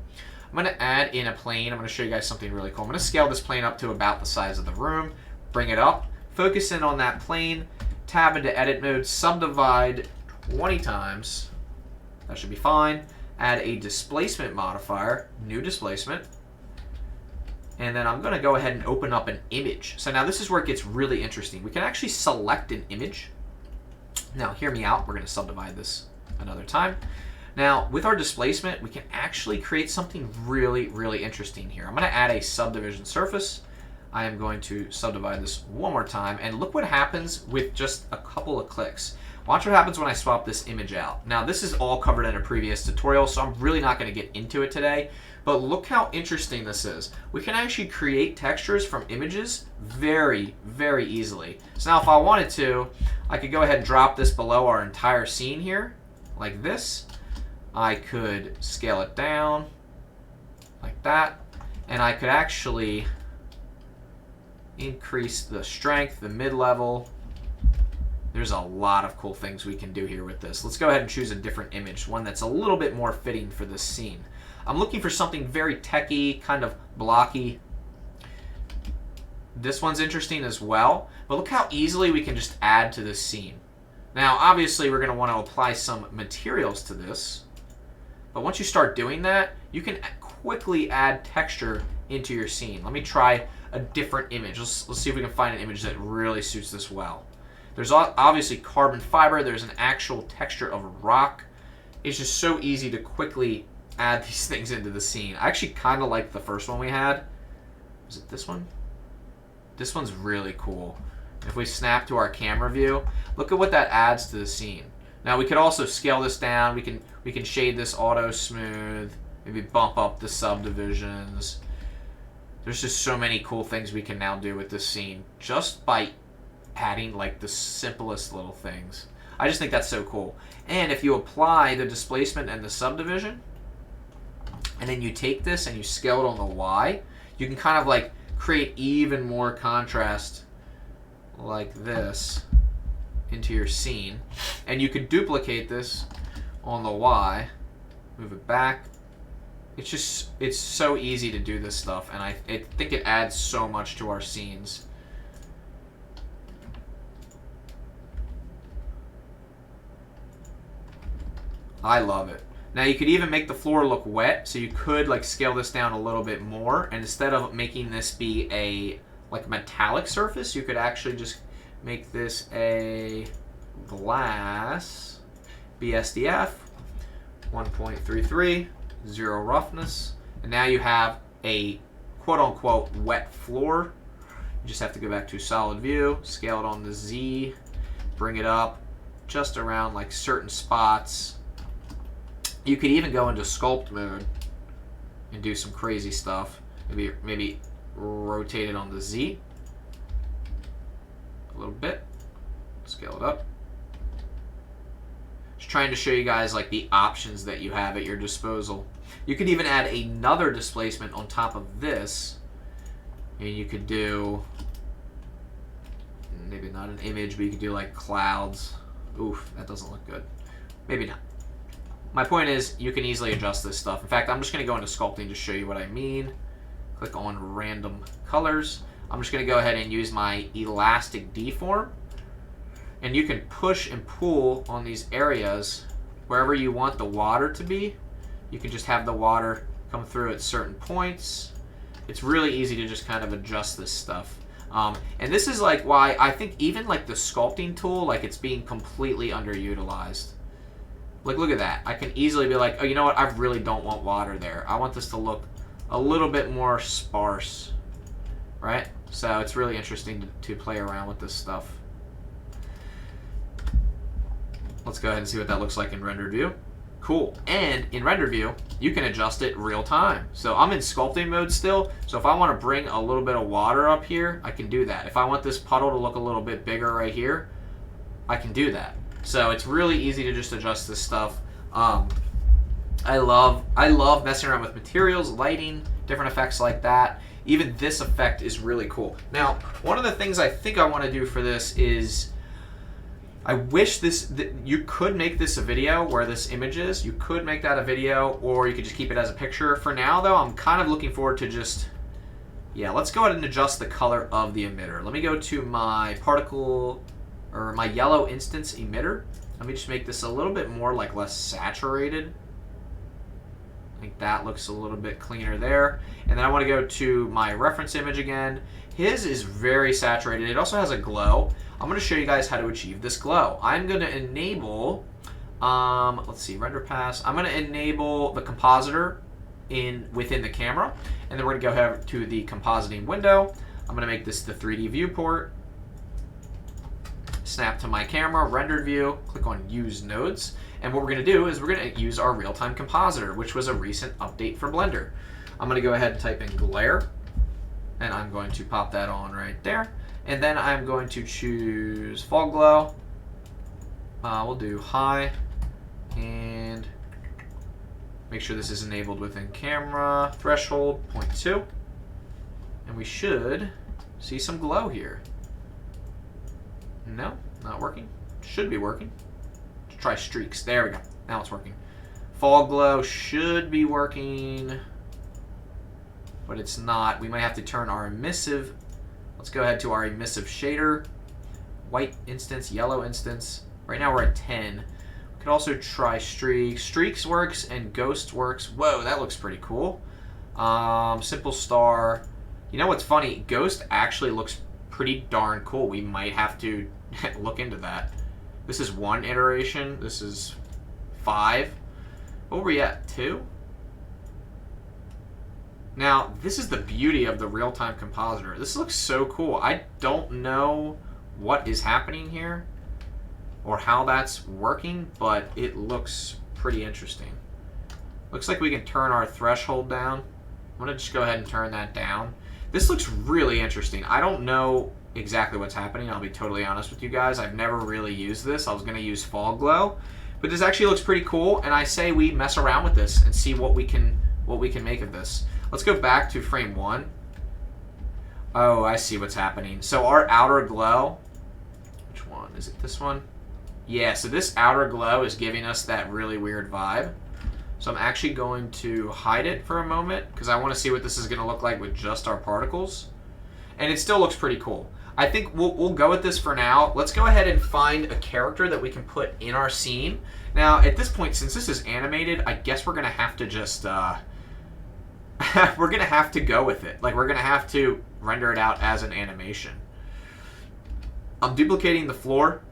I'm going to add in a plane. I'm going to show you guys something really cool. I'm going to scale this plane up to about the size of the room, bring it up, focus in on that plane, tab into edit mode, subdivide 20 times. That should be fine. Add a displacement modifier, new displacement. And then I'm going to go ahead and open up an image. So now this is where it gets really interesting. We can actually select an image. Now hear me out. We're going to subdivide this another time. Now with our displacement, we can actually create something really, really interesting here. I'm going to add a subdivision surface. I am going to subdivide this one more time, and look what happens with just a couple of clicks. Watch what happens when I swap this image out. Now this is all covered in a previous tutorial, so I'm really not going to get into it today, but look how interesting this is. We can actually create textures from images very, very easily. So now if I wanted to, I could go ahead and drop this below our entire scene here, like this. I could scale it down, like that, and I could actually increase the strength, the mid-level. There's a lot of cool things we can do here with this. Let's go ahead and choose a different image, one that's a little bit more fitting for this scene. I'm looking for something very techy, kind of blocky. This one's interesting as well, but look how easily we can just add to this scene. Now, obviously, we're going to want to apply some materials to this, but once you start doing that, you can quickly add texture into your scene. Let me try a different image. Let's see if we can find an image that really suits this well. There's obviously carbon fiber. There's an actual texture of a rock. It's just so easy to quickly add these things into the scene. I actually kind of like the first one we had. Was it this one? This one's really cool. If we snap to our camera view, look at what that adds to the scene. Now we could also scale this down. We can shade this auto smooth. Maybe bump up the subdivisions. There's just so many cool things we can now do with this scene just by adding like the simplest little things. I just think that's so cool. And if you apply the displacement and the subdivision, and then you take this and you scale it on the Y, you can kind of like create even more contrast like this into your scene. And you could duplicate this on the Y, move it back. It's so easy to do this stuff, and I think it adds so much to our scenes. I love it. Now you could even make the floor look wet, so you could like scale this down a little bit more, and instead of making this be a like metallic surface, you could actually just make this a glass BSDF 1.33. 0 roughness, and now you have a quote-unquote wet floor. You just have to go back to solid view, scale it on the Z, bring it up just around like certain spots. You could even go into sculpt mode and do some crazy stuff. Maybe rotate it on the Z a little bit, scale it up. Just trying to show you guys like the options that you have at your disposal. You could even add another displacement on top of this, and you could do maybe not an image, but you could do like clouds. Oof, that doesn't look good. Maybe not. My point is, you can easily adjust this stuff. In fact, I'm just going to go into sculpting to show you what I mean. Click on random colors. I'm just going to go ahead and use my elastic deform. And you can push and pull on these areas wherever you want the water to be. You can just have the water come through at certain points. It's really easy to just kind of adjust this stuff. And this is like why I think even like the sculpting tool, like it's being completely underutilized. Like, look at that. I can easily be like, oh, you know what? I really don't want water there. I want this to look a little bit more sparse, right? So it's really interesting to play around with this stuff. Let's go ahead and see what that looks like in rendered view. Cool. And in render view, you can adjust it real time. So I'm in sculpting mode still. So if I want to bring a little bit of water up here, I can do that. If I want this puddle to look a little bit bigger right here, I can do that. So it's really easy to just adjust this stuff. I love messing around with materials, lighting, different effects like that. Even this effect is really cool. Now, one of the things I think I want to do for this is, I wish you could make this a video where this image is. You could make that a video, or you could just keep it as a picture. For now, though, I'm kind of looking forward to just, yeah, let's go ahead and adjust the color of the emitter. Let me go to my particle, or my yellow instance emitter. Let me just make this a little bit more, like, less saturated. I think that looks a little bit cleaner there. And then I want to go to my reference image again. His is very saturated. It also has a glow. I'm going to show you guys how to achieve this glow. I'm going to enable, let's see, render pass. I'm going to enable the compositor within the camera. And then we're going to go ahead to the compositing window. I'm going to make this the 3D viewport. Snap to my camera, rendered view, click on use nodes. And what we're going to do is we're going to use our real-time compositor, which was a recent update for Blender. I'm going to go ahead and type in glare, and I'm going to pop that on right there. And then I'm going to choose fog glow. We'll do high, and make sure this is enabled within camera. Threshold 0.2, and we should see some glow here. No, not working. Should be working. Let's try streaks. There we go. Now it's working. Fog glow should be working, but it's not. We might have to turn our emissive. Let's go ahead to our emissive shader. White instance, yellow instance. Right now we're at 10. We could also try streaks. Streaks works and ghost works. Whoa, that looks pretty cool. Simple star. You know what's funny? Ghost actually looks pretty darn cool. We might have to look into that. This is 1 iteration. This is 5. What were we at? 2? Now, this is the beauty of the real-time compositor. This looks so cool. I don't know what is happening here or how that's working, but it looks pretty interesting. Looks like we can turn our threshold down. I'm going to just go ahead and turn that down. This looks really interesting. I don't know exactly what's happening. I'll be totally honest with you guys. I've never really used this. I was going to use fog glow, but this actually looks pretty cool, and I say we mess around with this and see what we can make of this. Let's go back to frame 1. Oh, I see what's happening. So our outer glow, which one? Is it this one? Yeah, so this outer glow is giving us that really weird vibe. So I'm actually going to hide it for a moment because I want to see what this is going to look like with just our particles. And it still looks pretty cool. I think we'll go with this for now. Let's go ahead and find a character that we can put in our scene. Now, at this point, since this is animated, I guess we're going to have to just... we're going to have to go with it. Like, we're going to have to render it out as an animation. I'm duplicating the floor,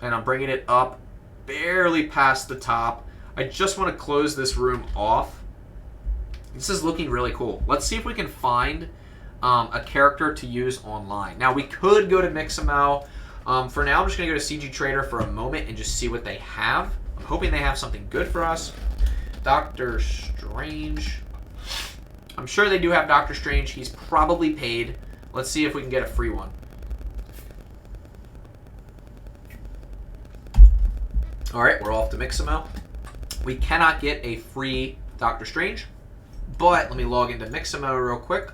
and I'm bringing it up barely past the top. I just want to close this room off. This is looking really cool. Let's see if we can find a character to use online. Now, we could go to Mixamo. For now, I'm just going to go to CG Trader for a moment and just see what they have. I'm hoping they have something good for us. Doctor Strange. I'm sure they do have Doctor Strange. He's probably paid. Let's see if we can get a free one. All right, we're off to Mixamo. We cannot get a free Doctor Strange, but let me log into Mixamo real quick.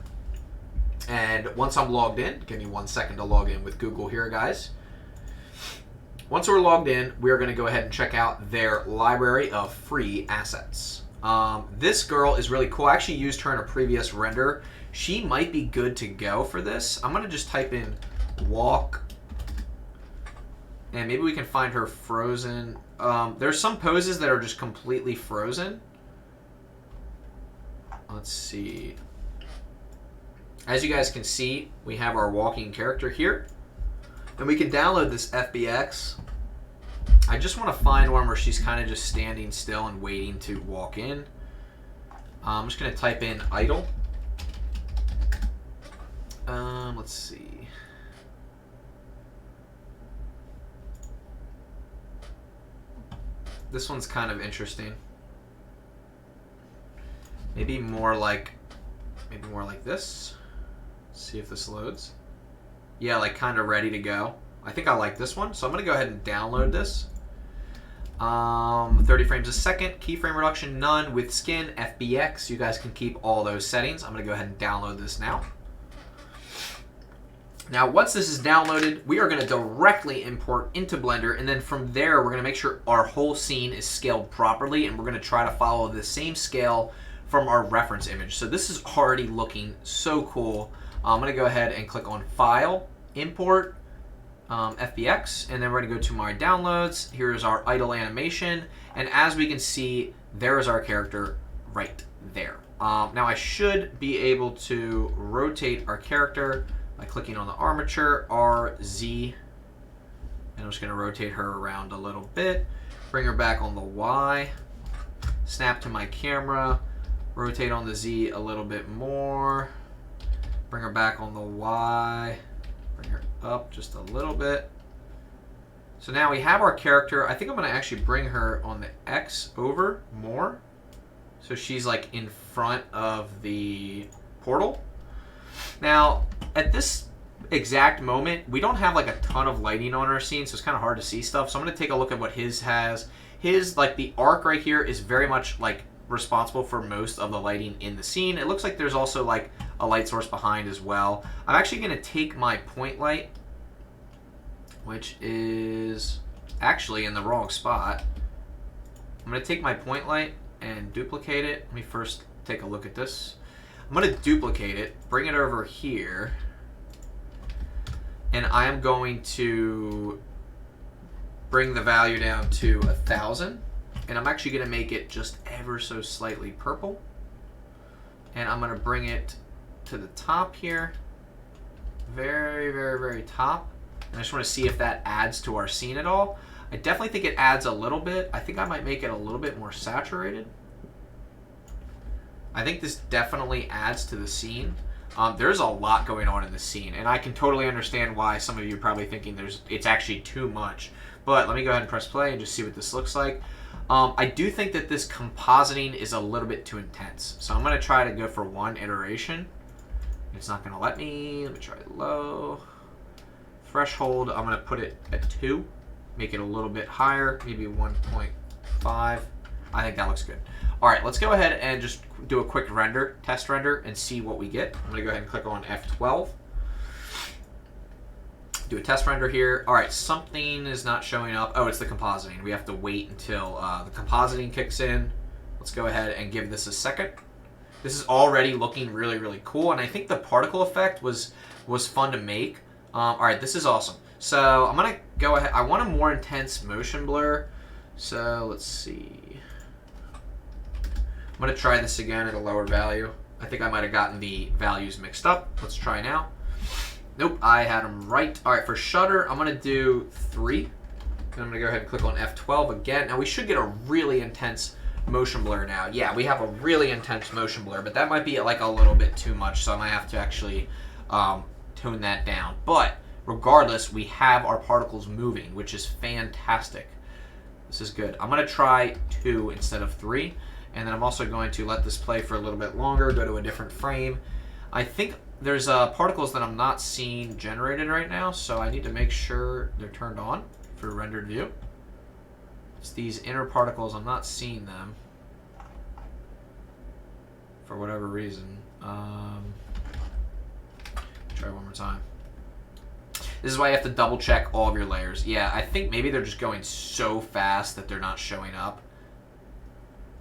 And once I'm logged in, give me 1 second to log in with Google here, guys. Once we're logged in, we're going to go ahead and check out their library of free assets. This girl is really cool. I actually used her in a previous render. She might be good to go for this. I'm going to just type in walk, and maybe we can find her frozen. There's some poses that are just completely frozen. Let's see. As you guys can see, we have our walking character here. And we can download this FBX. I just want to find one where she's kind of just standing still and waiting to walk in. I'm just going to type in idle. Let's see. This one's kind of interesting. Maybe more like this. Let's see if this loads. Yeah, like kind of ready to go. I think I like this one, so I'm going to go ahead and download this. 30 frames a second, keyframe reduction none, with skin, FBX. You guys can keep all those settings. I'm going to go ahead and download this now. Now, once this is downloaded, we are going to directly import into Blender, and then from there, we're going to make sure our whole scene is scaled properly, and we're going to try to follow the same scale from our reference image. So this is already looking so cool. I'm going to go ahead and click on File, Import, FBX, and then we're going to go to my downloads. Here's our idle animation, and as we can see, there is our character right there. Now I should be able to rotate our character by clicking on the armature, RZ, and I'm just going to rotate her around a little bit, bring her back on the Y, snap to my camera, rotate on the Z a little bit more, bring her back on the Y, bring her up just a little bit. So now we have our character. I think I'm going to actually bring her on the X over more, so she's like in front of the portal. Now, at this exact moment, we don't have like a ton of lighting on our scene, so it's kind of hard to see stuff. So I'm going to take a look at what his has. His, like the arc right here, is very much like responsible for most of the lighting in the scene. It looks like there's also like a light source behind as well. I'm actually going to take my point light, which is actually in the wrong spot. I'm going to take my point light and duplicate it. Let me first take a look at this. I'm going to duplicate it, bring it over here, and I am going to bring the value down to 1,000, and I'm actually going to make it just ever so slightly purple, and I'm going to bring it to the top here, very, very, very top, and I just want to see if that adds to our scene at all. I definitely think it adds a little bit. I think I might make it a little bit more saturated. I think this definitely adds to the scene. There's a lot going on in the scene, and I can totally understand why some of you are probably thinking it's actually too much. But let me go ahead and press play and just see what this looks like. I do think that this compositing is a little bit too intense. So I'm going to try to go for one iteration. It's not going to let me. Let me try low. Threshold, I'm going to put it at 2. Make it a little bit higher, maybe 1.5. I think that looks good. All right, let's go ahead and just do a quick render, test render, and see what we get. I'm going to go ahead and click on F12. Do a test render here. All right, something is not showing up. Oh, it's the compositing. We have to wait until the compositing kicks in. Let's go ahead and give this a second. This is already looking really, really cool, and I think the particle effect was fun to make. All right, this is awesome. So I'm going to go ahead. I want a more intense motion blur. So let's see. I'm going to try this again at a lower value. I think I might have gotten the values mixed up. Let's try now. Nope, I had them right. All right, for shutter, I'm going to do 3. And I'm going to go ahead and click on F12 again. Now we should get a really intense motion blur now. Yeah, we have a really intense motion blur, but that might be like a little bit too much, so I might have to actually tone that down. But regardless, we have our particles moving, which is fantastic. This is good. I'm going to try 2 instead of 3. And then I'm also going to let this play for a little bit longer, go to a different frame. I think there's particles that I'm not seeing generated right now, so I need to make sure they're turned on for rendered view. It's these inner particles, I'm not seeing them for whatever reason. Try one more time. This is why you have to double check all of your layers. Yeah, I think maybe they're just going so fast that they're not showing up.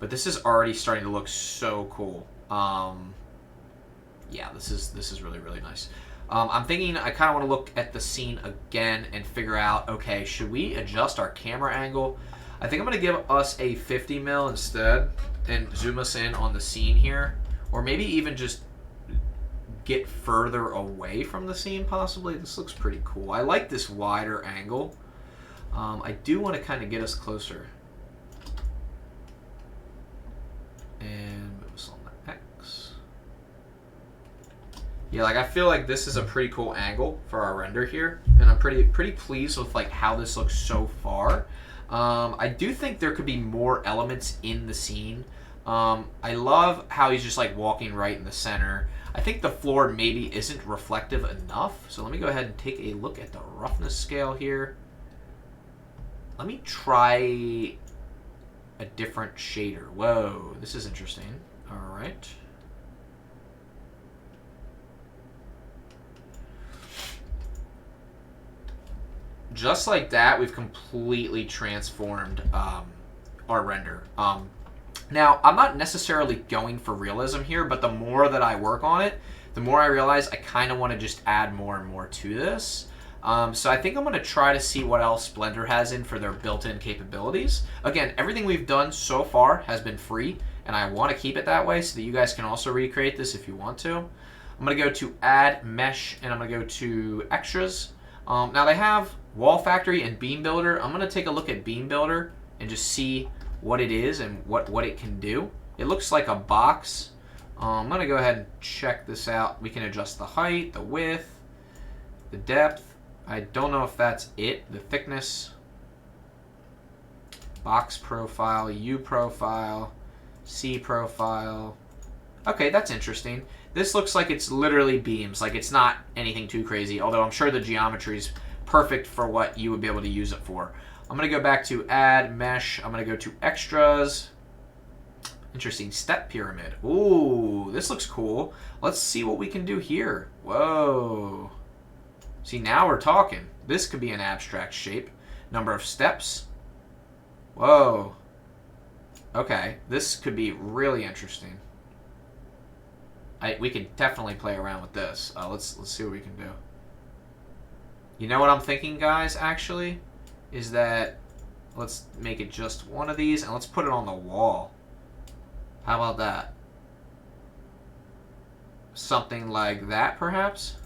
But this is already starting to look so cool. Yeah, this is really, really nice. I'm thinking I kind of want to look at the scene again and figure out, okay, should we adjust our camera angle? I think I'm going to give us a 50 mil instead and zoom us in on the scene here. Or maybe even just get further away from the scene, possibly. This looks pretty cool. I like this wider angle. I do want to kind of get us closer. And move us on the X. Yeah, like I feel like this is a pretty cool angle for our render here, and I'm pretty pleased with like how this looks so far. I do think there could be more elements in the scene. I love how he's just like walking right in the center. I think the floor maybe isn't reflective enough, so let me go ahead and take a look at the roughness scale here. Let me try a different shader. Whoa, this is interesting. All right. Just like that, we've completely transformed our render. Now, I'm not necessarily going for realism here, but the more that I work on it, the more I realize I kind of want to just add more and more to this. So I think I'm going to try to see what else Blender has in for their built-in capabilities. Again, everything we've done so far has been free, and I want to keep it that way so that you guys can also recreate this if you want to. I'm going to go to Add Mesh, and I'm going to go to Extras. Now they have Wall Factory and Beam Builder. I'm going to take a look at Beam Builder and just see what it is and what it can do. It looks like a box. I'm going to go ahead and check this out. We can adjust the height, the width, the depth. I don't know if that's it. The thickness. Box profile, U profile, C profile. Okay, that's interesting. This looks like it's literally beams. Like it's not anything too crazy, although I'm sure the geometry is perfect for what you would be able to use it for. I'm going to go back to Add Mesh. I'm going to go to Extras. Interesting. Step Pyramid. Ooh, this looks cool. Let's see what we can do here. Whoa. See, now we're talking. This could be an abstract shape. Number of steps. Whoa. Okay, this could be really interesting. We could definitely play around with this. Let's see what we can do. You know what I'm thinking, guys, actually? Is that let's make it just one of these, and let's put it on the wall. How about that? Something like that, perhaps?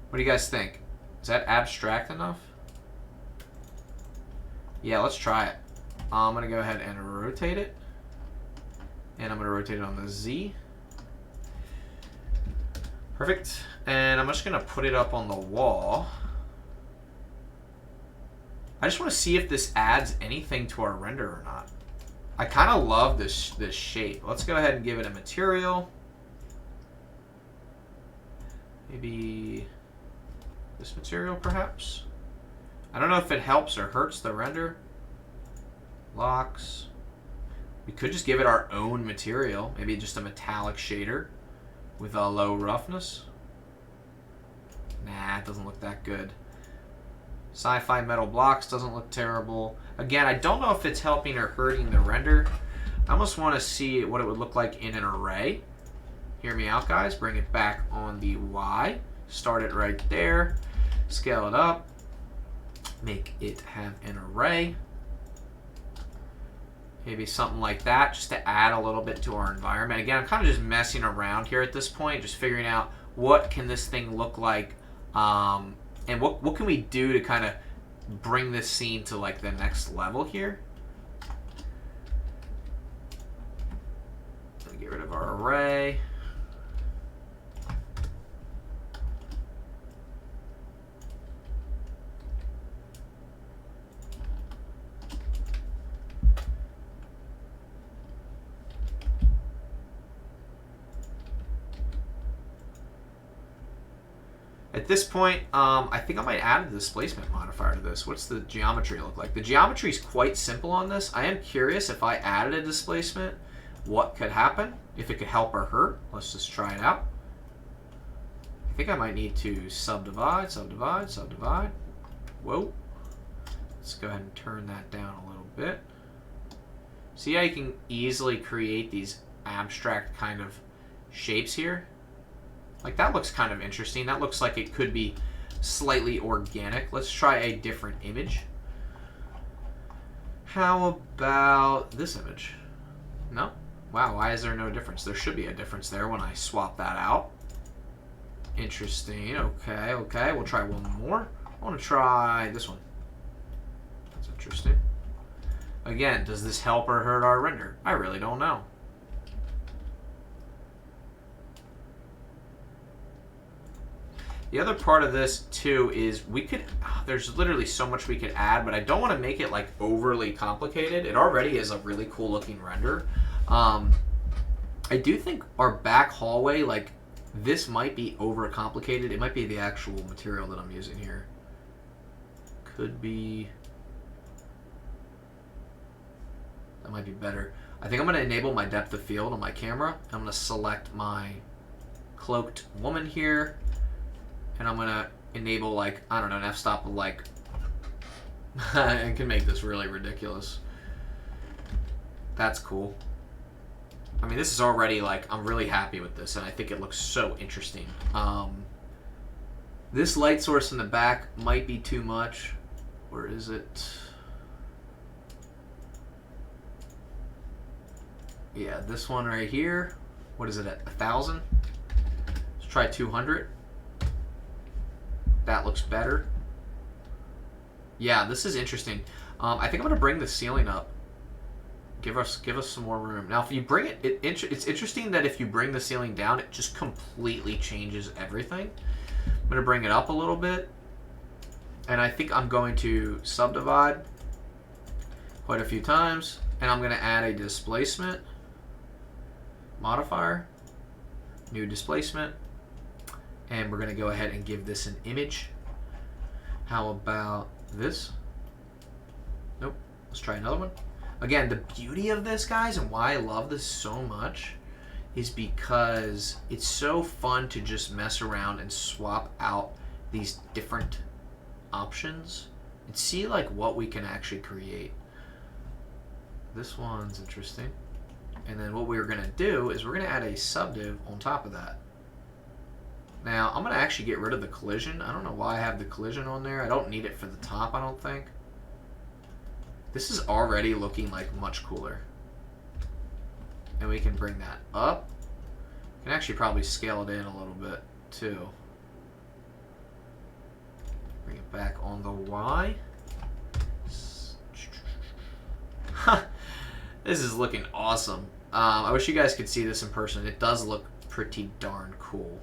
What do you guys think? Is that abstract enough? Yeah, let's try it. I'm going to go ahead and rotate it. And I'm going to rotate it on the Z. Perfect. And I'm just going to put it up on the wall. I just want to see if this adds anything to our render or not. I kind of love this shape. Let's go ahead and give it a material. Maybe this material, perhaps? I don't know if it helps or hurts the render. Locks. We could just give it our own material. Maybe just a metallic shader with a low roughness. Nah, it doesn't look that good. Sci-fi metal blocks doesn't look terrible. Again, I don't know if it's helping or hurting the render. I almost want to see what it would look like in an array. Hear me out, guys. Bring it back on the Y. Start it right there. Scale it up. Make it have an array. Maybe something like that, just to add a little bit to our environment. Again, I'm kind of just messing around here at this point, just figuring out what can this thing look like, and what can we do to kind of bring this scene to like the next level here. Get rid of our array. At this point, I think I might add a displacement modifier to this. What's the geometry look like? The geometry is quite simple on this. I am curious if I added a displacement, what could happen, if it could help or hurt. Let's just try it out. I think I might need to subdivide. Whoa. Let's go ahead and turn that down a little bit. See how you can easily create these abstract kind of shapes here? Like that looks kind of interesting. That looks like it could be slightly organic. Let's try a different image. How about this image? No? Wow, why is there no difference? There should be a difference there when I swap that out. Interesting. Okay, okay. We'll try one more. I want to try this one. That's interesting. Again, does this help or hurt our render? I really don't know. The other part of this too is we could, there's literally so much we could add, but I don't want to make it like overly complicated. It already is a really cool looking render. I do think our back hallway, like this might be over complicated. It might be the actual material that I'm using here. Could be, that might be better. I think I'm going to enable my depth of field on my camera. I'm going to select my cloaked woman here. And I'm going to enable, like, I don't know, an f-stop of, like, I can make this really ridiculous. That's cool. I mean, this is already, like, I'm really happy with this, and I think it looks so interesting. This light source in the back might be too much. Where is it? Yeah, this one right here. What is it at? 1,000? Let's try 200. That looks better. Yeah, this is interesting. I think I'm going to bring the ceiling up. Give us some more room. Now, if you bring it, it's interesting that if you bring the ceiling down, it just completely changes everything. I'm going to bring it up a little bit. And I think I'm going to subdivide quite a few times. And I'm going to add a displacement modifier. New displacement. And we're going to go ahead and give this an image. How about this? Nope. Let's try another one. Again, the beauty of this, guys, and why I love this so much is because it's so fun to just mess around and swap out these different options and see like what we can actually create. This one's interesting. And then what we're going to do is we're going to add a subdiv on top of that. Now, I'm going to actually get rid of the collision. I don't know why I have the collision on there. I don't need it for the top, I don't think. This is already looking like much cooler. And we can bring that up. We can actually probably scale it in a little bit, too. Bring it back on the Y. This is looking awesome. I wish you guys could see this in person. It does look pretty darn cool.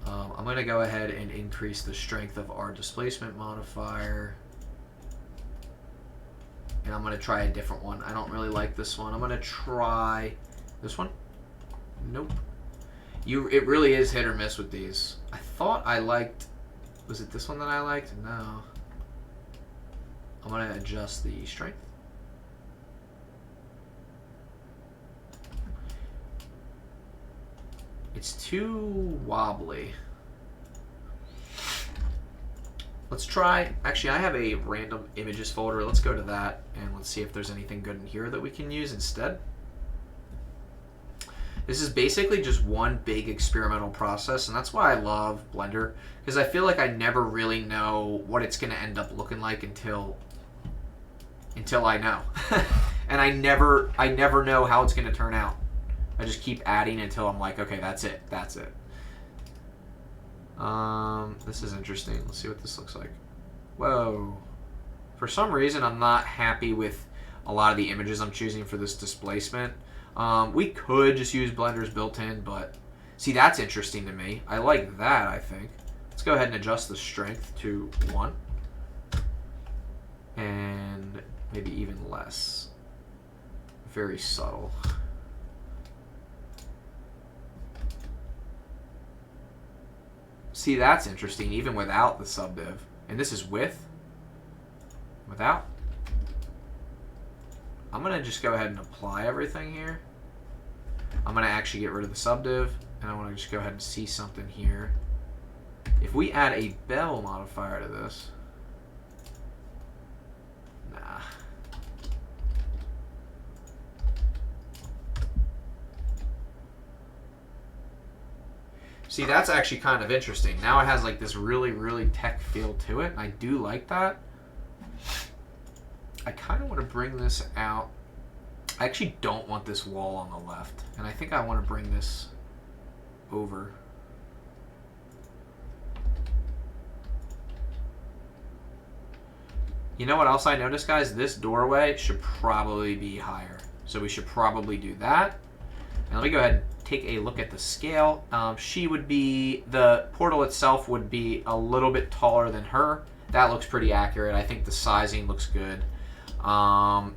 I'm going to go ahead and increase the strength of our displacement modifier. And I'm going to try a different one. I don't really like this one. I'm going to try this one. Nope. It really is hit or miss with these. I thought I liked... Was it this one that I liked? No. I'm going to adjust the strength. It's too wobbly. Let's try, actually I have a random images folder. Let's go to that and let's see if there's anything good in here that we can use instead. This is basically just one big experimental process, and that's why I love Blender, because I feel like I never really know what it's going to end up looking like until I know. And I never know how it's going to turn out. I just keep adding until I'm like, okay, that's it. That's it. This is interesting. Let's see what this looks like. Whoa. For some reason, I'm not happy with a lot of the images I'm choosing for this displacement. We could just use Blender's built-in, but see, that's interesting to me. I like that, I think. Let's go ahead and adjust the strength to 1. And maybe even less. Very subtle. See, that's interesting, even without the subdiv. And this is with, without. I'm going to just go ahead and apply everything here. I'm going to actually get rid of the subdiv, and I want to just go ahead and see something here. If we add a bevel modifier to this, nah. See, that's actually kind of interesting. Now it has like this really, really tech feel to it. I do like that. I kind of want to bring this out. I actually don't want this wall on the left. And I think I want to bring this over. You know what else I noticed, guys? This doorway should probably be higher. So we should probably do that. And let me go ahead and take a look at the scale. She would be, the portal itself would be a little bit taller than her. That looks pretty accurate. I think the sizing looks good.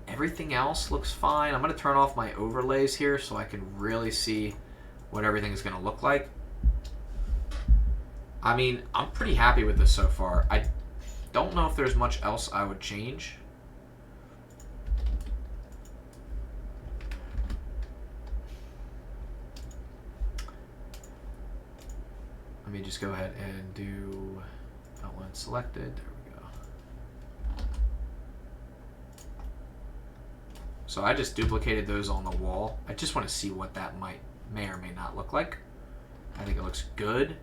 Everything else looks fine. I'm going to turn off my overlays here so I can really see what everything is going to look like. I mean, I'm pretty happy with this so far. I don't know if there's much else I would change. Let me just go ahead and do outline selected. There we go. So I just duplicated those on the wall. I just want to see what that may or may not look like. I think it looks good.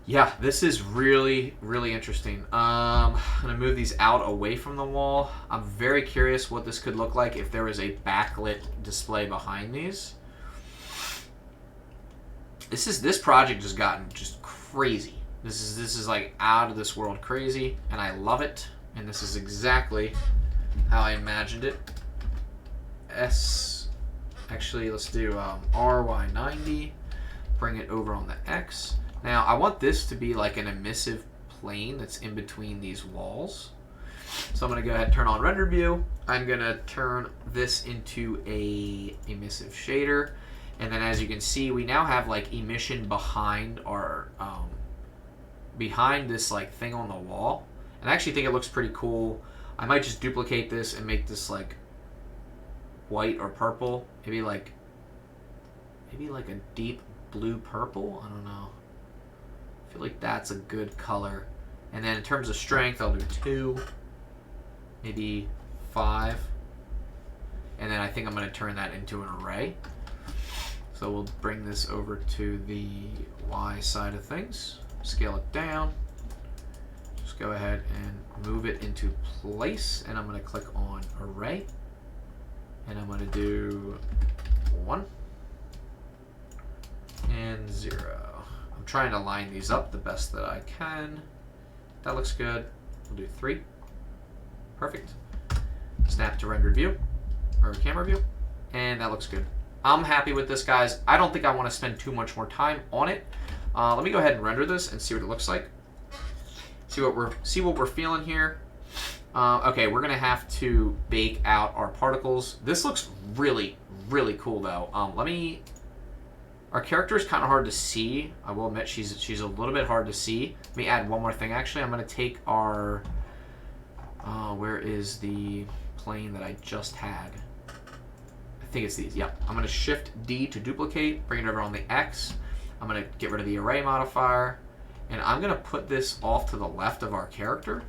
Yeah, this is really, really interesting. I'm going to move these out away from the wall. I'm very curious what this could look like if there was a backlit display behind these. This project has gotten just crazy. This is like out of this world crazy, and I love it. And this is exactly how I imagined it. Actually, let's do RY90. Bring it over on the X. Now, I want this to be like an emissive plane that's in between these walls. So I'm going to go ahead and turn on render view. I'm going to turn this into a emissive shader. And then as you can see, we now have like emission behind our, behind this like thing on the wall. And I actually think it looks pretty cool. I might just duplicate this and make this like white or purple. Maybe like a deep blue purple. I don't know. I feel like that's a good color. And then in terms of strength, I'll do 2, maybe 5. And then I think I'm going to turn that into an array. So we'll bring this over to the Y side of things. Scale it down. Just go ahead and move it into place. And I'm going to click on array. And I'm going to do 1 and 0. I'm trying to line these up the best that I can. That looks good. We'll do 3. Perfect. Snap to render view, or camera view, and that looks good. I'm happy with this, guys. I don't think I want to spend too much more time on it. Let me go ahead and render this and see what it looks like. See what we're feeling here. Okay, we're gonna have to bake out our particles. This looks really, really cool, though. Our character is kind of hard to see. I will admit she's a little bit hard to see. Let me add one more thing. Actually, I'm gonna take our. Where is the plane that I just had? I think it's these. Yep. I'm gonna Shift D to duplicate. Bring it over on the X. I'm gonna get rid of the array modifier, and I'm gonna put this off to the left of our character,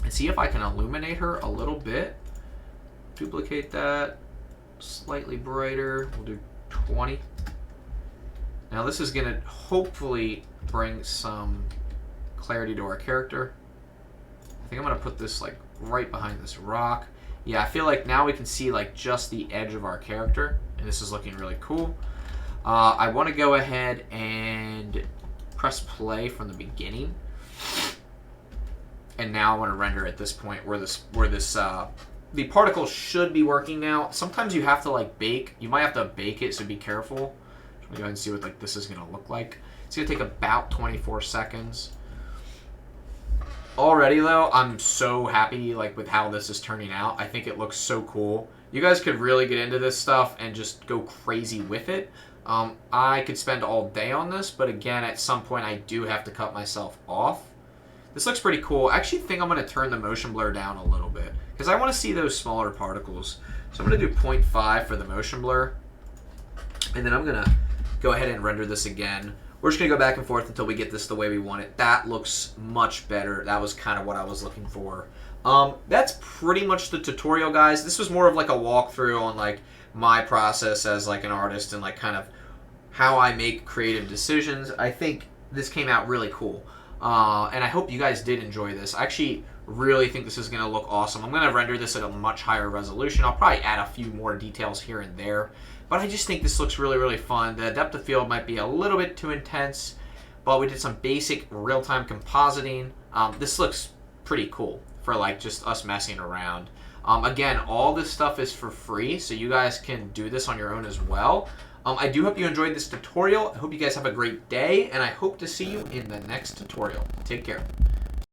and see if I can illuminate her a little bit. Duplicate that. Slightly brighter. We'll do 20. Now this is going to hopefully bring some clarity to our character. I think I'm going to put this like right behind this rock. Yeah, I feel like now we can see like just the edge of our character, and this is looking really cool. I want to go ahead and press play from the beginning. And now I want to render at this point where the particle should be working now. Sometimes you have to like bake. You might have to bake it, so be careful. Let me go ahead and see what like this is going to look like. It's going to take about 24 seconds. Already though, I'm so happy like with how this is turning out. I think it looks so cool. You guys could really get into this stuff and just go crazy with it. I could spend all day on this, but again, at some point I do have to cut myself off. This looks pretty cool. I actually think I'm going to turn the motion blur down a little bit because I want to see those smaller particles. So I'm going to do 0.5 for the motion blur. And then I'm going to go ahead and render this again We're just going to go back and forth until we get this the way we want it. That looks much better. That was kind of what I was looking for. That's pretty much the tutorial, guys. This was more of like a walkthrough on like my process as like an artist and like kind of how I make creative decisions. I think this came out really cool. And I hope you guys did enjoy this. I actually really think this is going to look awesome. I'm going to render this at a much higher resolution. I'll probably add a few more details here and there. But I just think this looks really, really fun. The depth of field might be a little bit too intense, but we did some basic real-time compositing. This looks pretty cool for like just us messing around. Again, all this stuff is for free, so you guys can do this on your own as well. I do hope you enjoyed this tutorial. I hope you guys have a great day, and I hope to see you in the next tutorial. Take care.